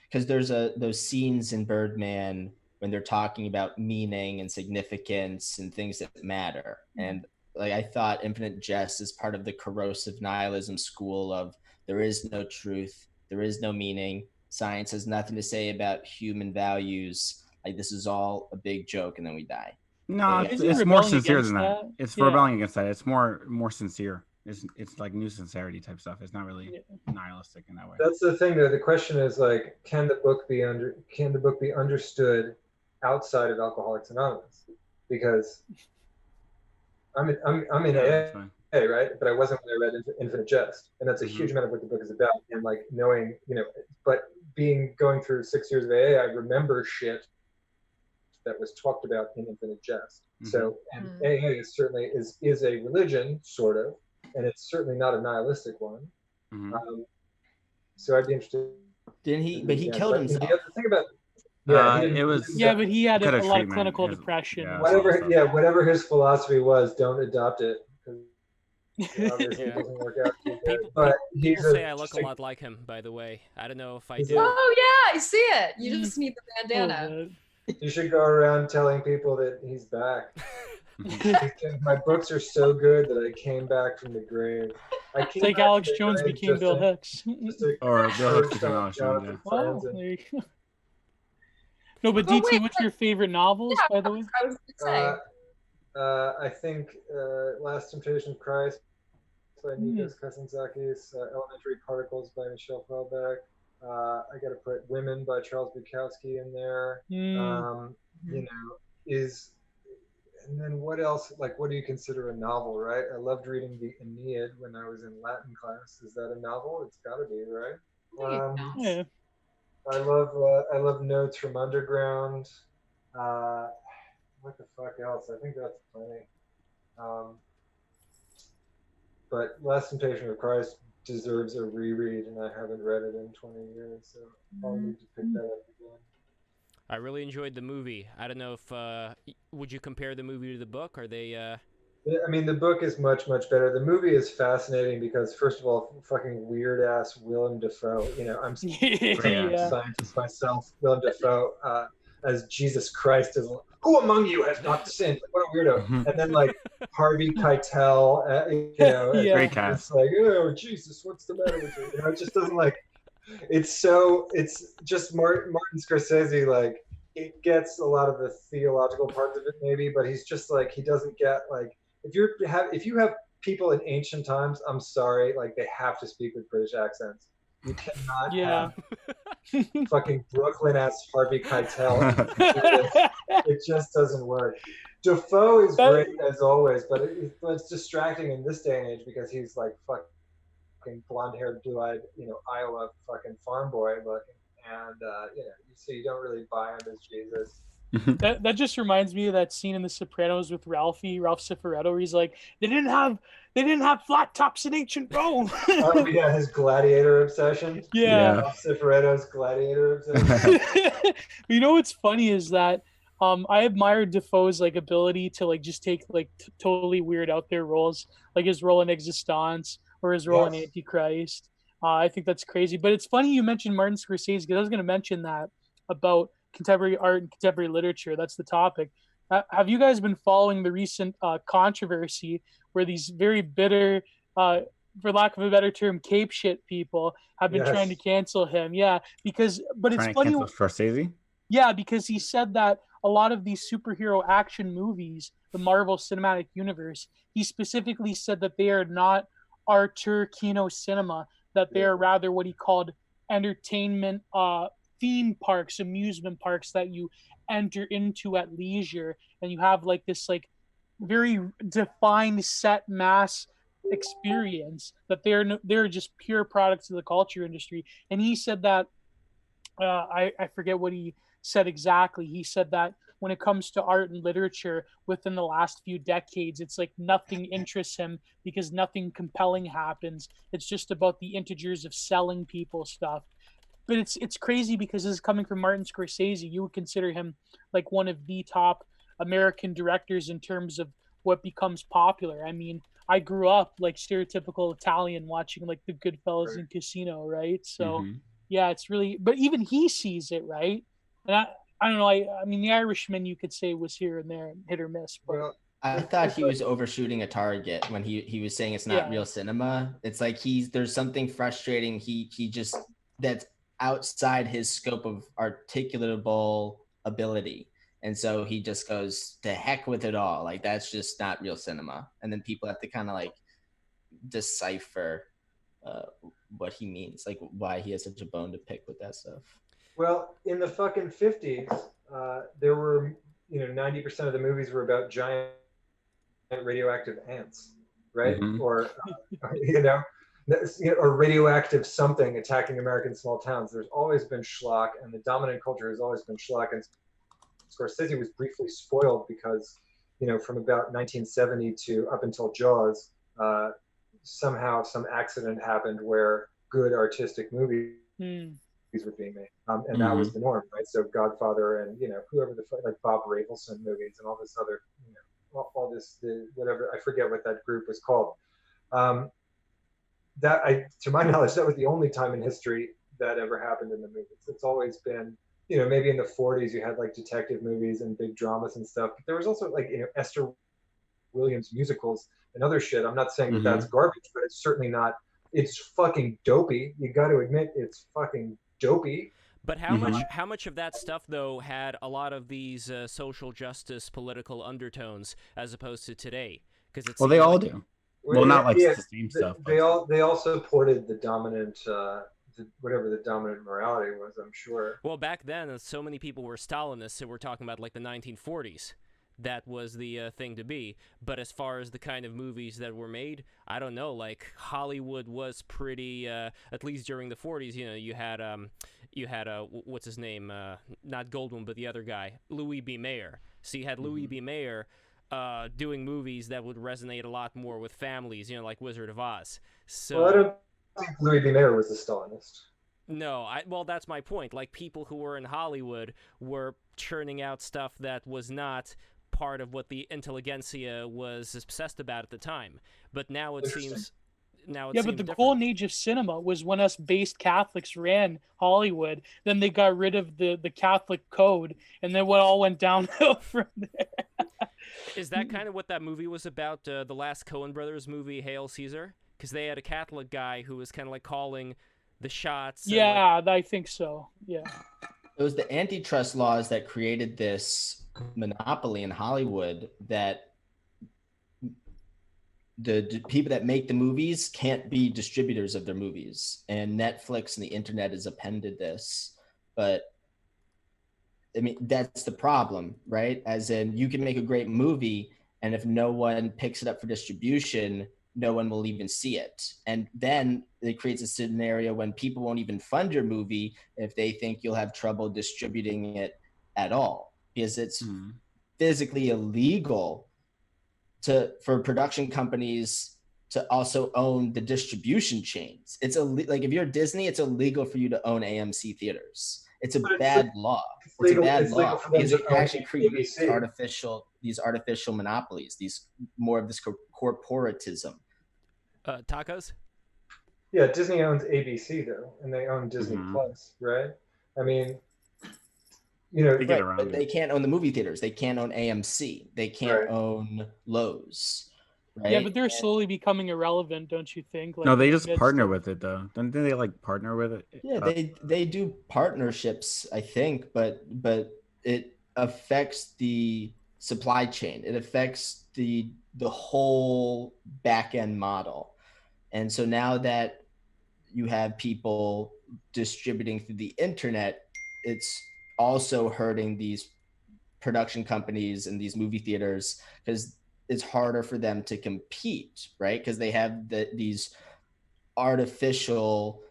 because there's those scenes in Birdman when they're talking about meaning and significance and things that matter, and like I thought Infinite Jest is part of the corrosive nihilism school of there is no truth, there is no meaning, science has nothing to say about human values, like this is all a big joke and then we die. No, it's more sincere than that. It's rebelling against that. It's more sincere. It's like new sincerity type stuff. It's not really nihilistic in that way. That's the thing, though. The question is like, can the book be understood outside of Alcoholics Anonymous? Because I'm in AA, right? But I wasn't when I read Infinite Jest, and that's a huge amount of what the book is about. And like knowing, but going through 6 years of AA, I remember shit that was talked about in Infinite Jest. So, and AA is certainly is a religion, sort of. And it's certainly not a nihilistic one. So I'd be interested. Didn't he? But he killed himself. The other thing about but he had a lot of clinical depression. Whatever his philosophy was, don't adopt it. Obviously it doesn't work out too good. But people say I look a lot like him, by the way. I don't know if I do. Oh yeah, I see it. You just need the bandana. You should go around telling people that he's back. My books are so good that I came back from the grave. It's like Alex Jones became Bill Hicks. Or Bill Hicks became Alex Jones. No, but DT, what's your favorite novels, by the way? I was going to say. I think Last Temptation of Christ by Nikos Kazantzakis, Elementary Particles by Michelle Houellebecq. I got to put Women by Charles Bukowski in there. And then what else? Like, what do you consider a novel, right? I loved reading the Aeneid when I was in Latin class. Is that a novel? It's got to be, right? I love Notes from Underground. What the fuck else? I think that's plenty. But Last Temptation of Christ deserves a reread, and I haven't read it in 20 years, so I'll need to pick that up again. I really enjoyed the movie. I don't know if would you compare the movie to the book? Are they I mean, the book is much, much better. The movie is fascinating because, first of all, fucking weird ass Willem Dafoe. You know, I'm a Yeah. scientist myself. Willem Dafoe as Jesus Christ is. Who among you has not sinned? Like, what a weirdo. Mhm. And then like Harvey Keitel, you know, Yeah. Great it's cast. like, oh Jesus, what's the matter with you? You know, it just doesn't like. It's just Martin Scorsese, like it gets a lot of the theological parts of it maybe, but he's just like he doesn't get like if you have people in ancient times, I'm sorry, like they have to speak with British accents. You cannot Yeah. have fucking Brooklyn ass Harvey Keitel do this. It just doesn't work. Defoe is great as always, but it's distracting in this day and age because he's like fucking blonde-haired, blue-eyed, you know, Iowa fucking farm boy looking, and you know, so you don't really buy him as Jesus. That just reminds me of that scene in The Sopranos with Ralph Cifaretto, where he's like, they didn't have flat tops in ancient Rome. Oh yeah, his gladiator obsession. Yeah. Ralph Cifaretto's gladiator obsession. You know what's funny is that I admire Defoe's like ability to like just take like totally weird out there roles, like his role in Existence or his role in Yes. Antichrist. I think that's crazy. But it's funny you mentioned Martin Scorsese because I was going to mention that about contemporary art and contemporary literature. That's the topic. Have you guys been following the recent controversy where these very bitter, for lack of a better term, cape shit people have been Yes. trying to cancel him? Yeah, but it's Trying to funny. cancel Scorsese. Yeah, because he said that a lot of these superhero action movies, the Marvel Cinematic Universe, he specifically said that they are not auteur kino cinema, that they are rather what he called entertainment theme parks, amusement parks that you enter into at leisure, and you have like this like very defined set mass experience that they're just pure products of the culture industry. And he said that I forget what he said exactly. He said that when it comes to art and literature within the last few decades, it's like nothing interests him because nothing compelling happens. It's just about the integers of selling people stuff. But it's crazy because this is coming from Martin Scorsese. You would consider him like one of the top American directors in terms of what becomes popular. I mean, I grew up like stereotypical Italian watching like the Goodfellas and Casino, right? So yeah, it's really, but even he sees it, right? And I don't know. I mean, The Irishman, you could say was here and there, hit or miss. But Well, I thought he was overshooting a target when he was saying it's not Yeah. real cinema. It's like there's something frustrating. He just that's outside his scope of articulatable ability. And so he just goes to heck with it all. Like that's just not real cinema. And then people have to kind of like decipher what he means, like why he has such a bone to pick with that stuff. well, in the fucking 50s, there were, you know, 90% of the movies were about giant radioactive ants, right? Or you know, or radioactive something attacking American small towns. There's always been schlock, and the dominant culture has always been schlock. And Scorsese was briefly spoiled because, you know, from about 1970 to up until Jaws, somehow some accident happened where good artistic movies were being made, and that was the norm, right? So Godfather and, you know, whoever like Bob Rafelson movies and all this other, you know, all this whatever, I forget what that group was called. To my knowledge, that was the only time in history that ever happened in the movies. It's always been, you know, maybe in the 40s you had like detective movies and big dramas and stuff, but there was also like, you know, Esther Williams musicals and other shit. I'm not saying that that's garbage, but it's certainly not. It's fucking dopey. You got to admit, it's fucking dopey. But how much of that stuff though had a lot of these social justice political undertones as opposed to today? Because it's they all do. Well, not like the same stuff. They all supported the dominant, whatever the dominant morality was, I'm sure. Well, back then, so many people were Stalinists, so we're talking about like the 1940s. That was the thing to be. But as far as the kind of movies that were made, I don't know. Like Hollywood was pretty, at least during the 40s. You know, you had what's his name? Not Goldwyn, but the other guy, Louis B. Mayer. So you had Louis B. Mayer doing movies that would resonate a lot more with families. You know, like Wizard of Oz. So well, I don't think Louis B. Mayer was a Stalinist. No, well, that's my point. Like people who were in Hollywood were churning out stuff that was not part of what the intelligentsia was obsessed about at the time. But now it Interesting. seems now it Yeah, seems but the different. golden age of cinema was when us based Catholics ran Hollywood. Then they got rid of the Catholic code, and then what all went downhill from there. Is that kind of what that movie was about? The last Coen Brothers movie, Hail Caesar, because they had a Catholic guy who was kind of like calling the shots. And, like, Yeah, I think so. Yeah. It was the antitrust laws that created this monopoly in Hollywood that the people that make the movies can't be distributors of their movies, and Netflix and the internet has appended this. But I mean, that's the problem, right? As in, you can make a great movie, and if no one picks it up for distribution, no one will even see it. And then it creates a scenario when people won't even fund your movie if they think you'll have trouble distributing it at all, because it's physically illegal for production companies to also own the distribution chains. It's like, if you're Disney, it's illegal for you to own AMC theaters. It's a bad law. It's a bad law because it actually creates these artificial monopolies, more of this corporatism. Tacos? Yeah, Disney owns ABC though, and they own Disney Plus, right? I mean, you know, but they can't own the movie theaters. They can't own AMC. They can't own Lowe's. Right? Yeah, but they're slowly becoming irrelevant, don't you think? Like, no, they just partner with it though. Don't they like partner with it? Yeah, they do partnerships, I think, but it affects the supply chain. It affects the whole back end model. And so now that you have people distributing through the internet, it's also hurting these production companies and these movie theaters, because it's harder for them to compete, right? Because they have these artificial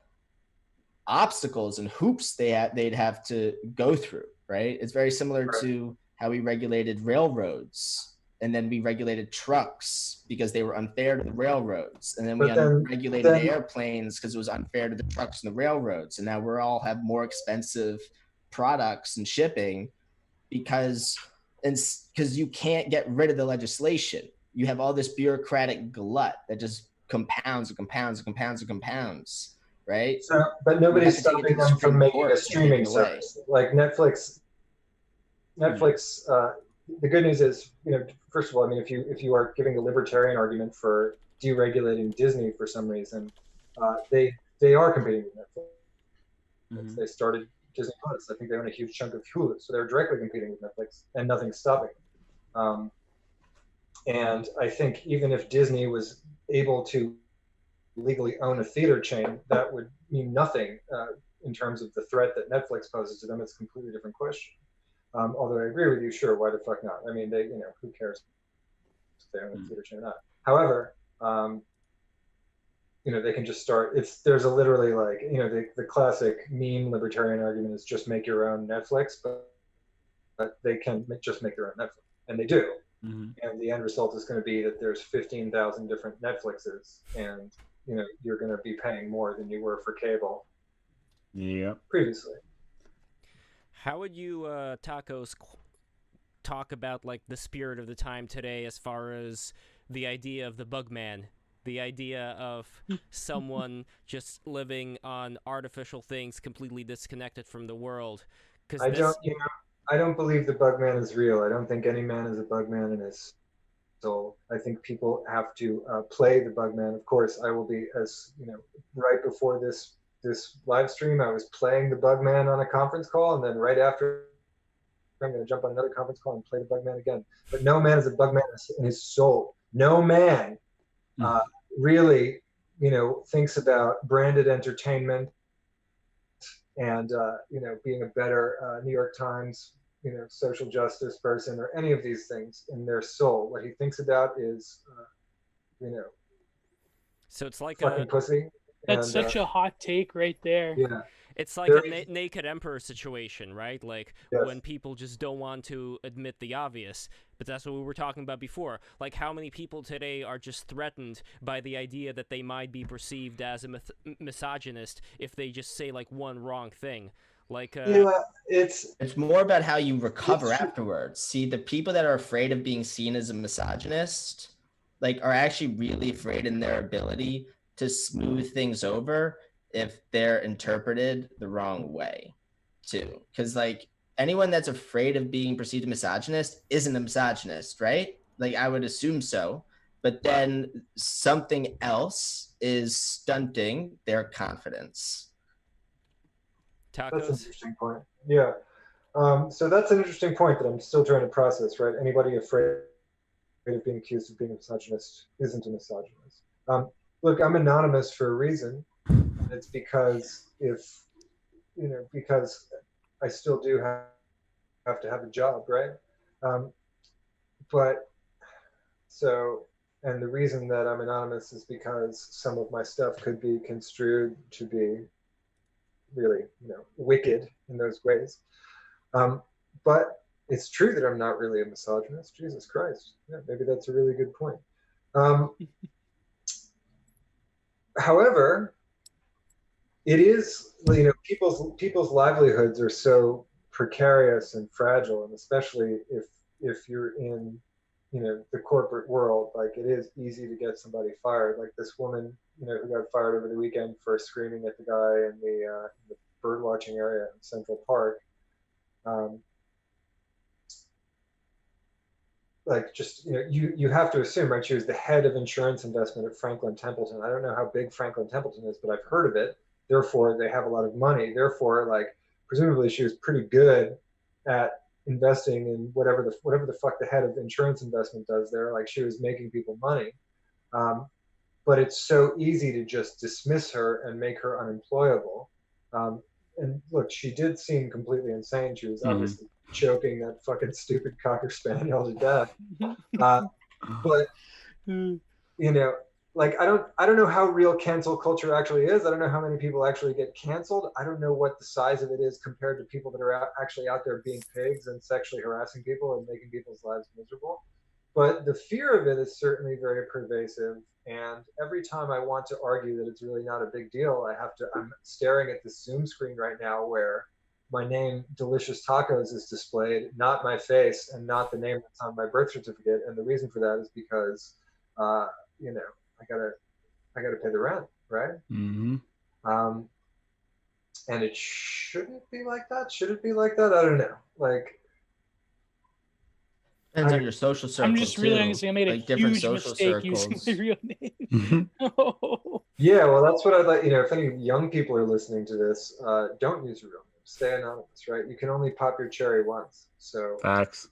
obstacles and hoops they'd have to go through, right? It's very similar to how we regulated railroads, and then we regulated trucks because they were unfair to the railroads, and then we regulated airplanes because it was unfair to the trucks and the railroads, and now we're all have more expensive products and shipping because you can't get rid of the legislation. You have all this bureaucratic glut that just compounds and compounds and compounds and compounds, right? So, but nobody's stopping them from making a streaming service like Netflix. The good news is, you know, first of all, I mean, if you are giving the libertarian argument for deregulating Disney for some reason, they are competing with Netflix. They started Disney Plus. I think they own a huge chunk of Hulu, so they're directly competing with Netflix, and nothing's stopping them. And I think even if Disney was able to legally own a theater chain, that would mean nothing in terms of the threat that Netflix poses to them. It's a completely different question. Although I agree with you, sure, why the fuck not? I mean, who cares if they own a theater chain or not? However, they can just start. There's a literally like, the classic meme libertarian argument is just make your own Netflix, but they can just make their own Netflix, and they do. And the end result is going to be that there's 15,000 different Netflixes, and you're going to be paying more than you were for cable. Previously. How would you, Tacos, talk about like the spirit of the time today as far as the idea of the Bugman? The idea of someone just living on artificial things completely disconnected from the world. I don't believe the Bugman is real. I don't think any man is a Bugman in his soul. I think people have to play the Bugman. Of course, I will be, as right before this live stream, I was playing the Bugman on a conference call, and then right after, I'm going to jump on another conference call and play the Bugman again. But no man is a Bugman in his soul. No man really, thinks about branded entertainment and, being a better New York Times, social justice person or any of these things in their soul. What he thinks about is, so it's like fucking pussy. That's such a hot take right there. Yeah. It's like a naked emperor situation, right? Like when people just don't want to admit the obvious. But that's what we were talking about before. Like how many people today are just threatened by the idea that they might be perceived as a misogynist if they just say like one wrong thing. Like, Yeah, it's It's more about how you recover It's- afterwards. See, the people that are afraid of being seen as a misogynist, like, are actually really afraid in their ability to smooth things over if they're interpreted the wrong way, too. Because, like, anyone that's afraid of being perceived as a misogynist isn't a misogynist, right? Like, I would assume so. But then something else is stunting their confidence. that's an Tacos. interesting point. Yeah. So that's an interesting point that I'm still trying to process, right? Anybody afraid of being accused of being a misogynist isn't a misogynist. Look, I'm anonymous for a reason. It's because because I still do have to have a job, right? Um, but so, and the reason that I'm anonymous is because some of my stuff could be construed to be really, wicked in those ways. But it's true that I'm not really a misogynist. Jesus Christ. Yeah, maybe that's a really good point. Um, however, it is, people's livelihoods are so precarious and fragile, and especially if you're in, the corporate world, like it is easy to get somebody fired. Like this woman, who got fired over the weekend for screaming at the guy in the bird watching area in Central Park. Like just you have to assume, right, she was the head of insurance investment at Franklin Templeton. I don't know how big Franklin Templeton is, but I've heard of it. Therefore they have a lot of money. Therefore, like, presumably she was pretty good at investing in whatever the fuck the head of insurance investment does there. Like, she was making people money. But it's so easy to just dismiss her and make her unemployable. And look, she did seem completely insane. She was obviously choking that fucking stupid cocker spaniel to death. But like, I don't know how real cancel culture actually is. I don't know how many people actually get canceled. I don't know what the size of it is compared to people that are actually out there being pigs and sexually harassing people and making people's lives miserable. But the fear of it is certainly very pervasive. And every time I want to argue that it's really not a big deal, I'm staring at this Zoom screen right now where my name, Delicious Tacos, is displayed, not my face and not the name that's on my birth certificate. And the reason for that is because, I gotta pay the rent, right? Mm-hmm. And it shouldn't be like that. Should it be like that? I don't know. Like, Depends on your social circle. I'm just realizing I made a like different huge social mistake circles. using my real name. Oh. Yeah, well, that's what I'd like. If any young people are listening to this, don't use your real name. Stay anonymous, right? You can only pop your cherry once. So Facts.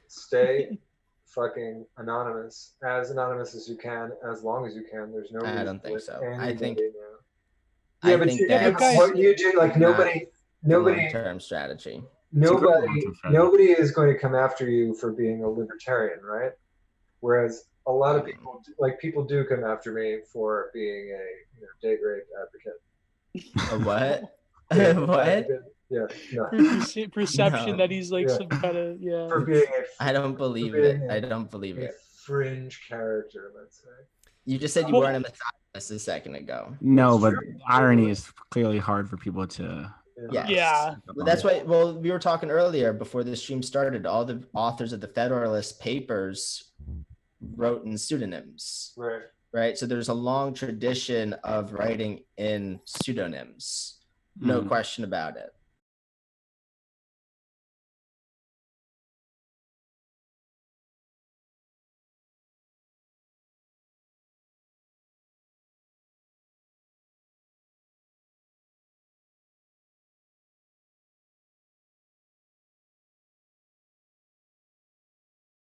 stay fucking anonymous as you can, as long as you can. There's no reason I don't think to so. let I think. anybody know. Yeah, I but think Yeah, but that's guys- what you do, like, nobody long-term strategy. nobody is going to come after you for being a libertarian, right? Whereas a lot of people do come after me for being a date rape advocate. A what? Yeah, What? advocate. Yeah, no. Perception No. that he's like Yeah. some kind of For being I don't believe being it. I don't believe a it. fringe character, let's say. You just said you weren't a misogynist a second ago. No, It's but true. irony is clearly hard for people to. Yes. Yeah. Well, that's why. Well, we were talking earlier before the stream started. All the authors of the Federalist Papers wrote in pseudonyms, Right. right? So there's a long tradition of writing in pseudonyms. No question about it.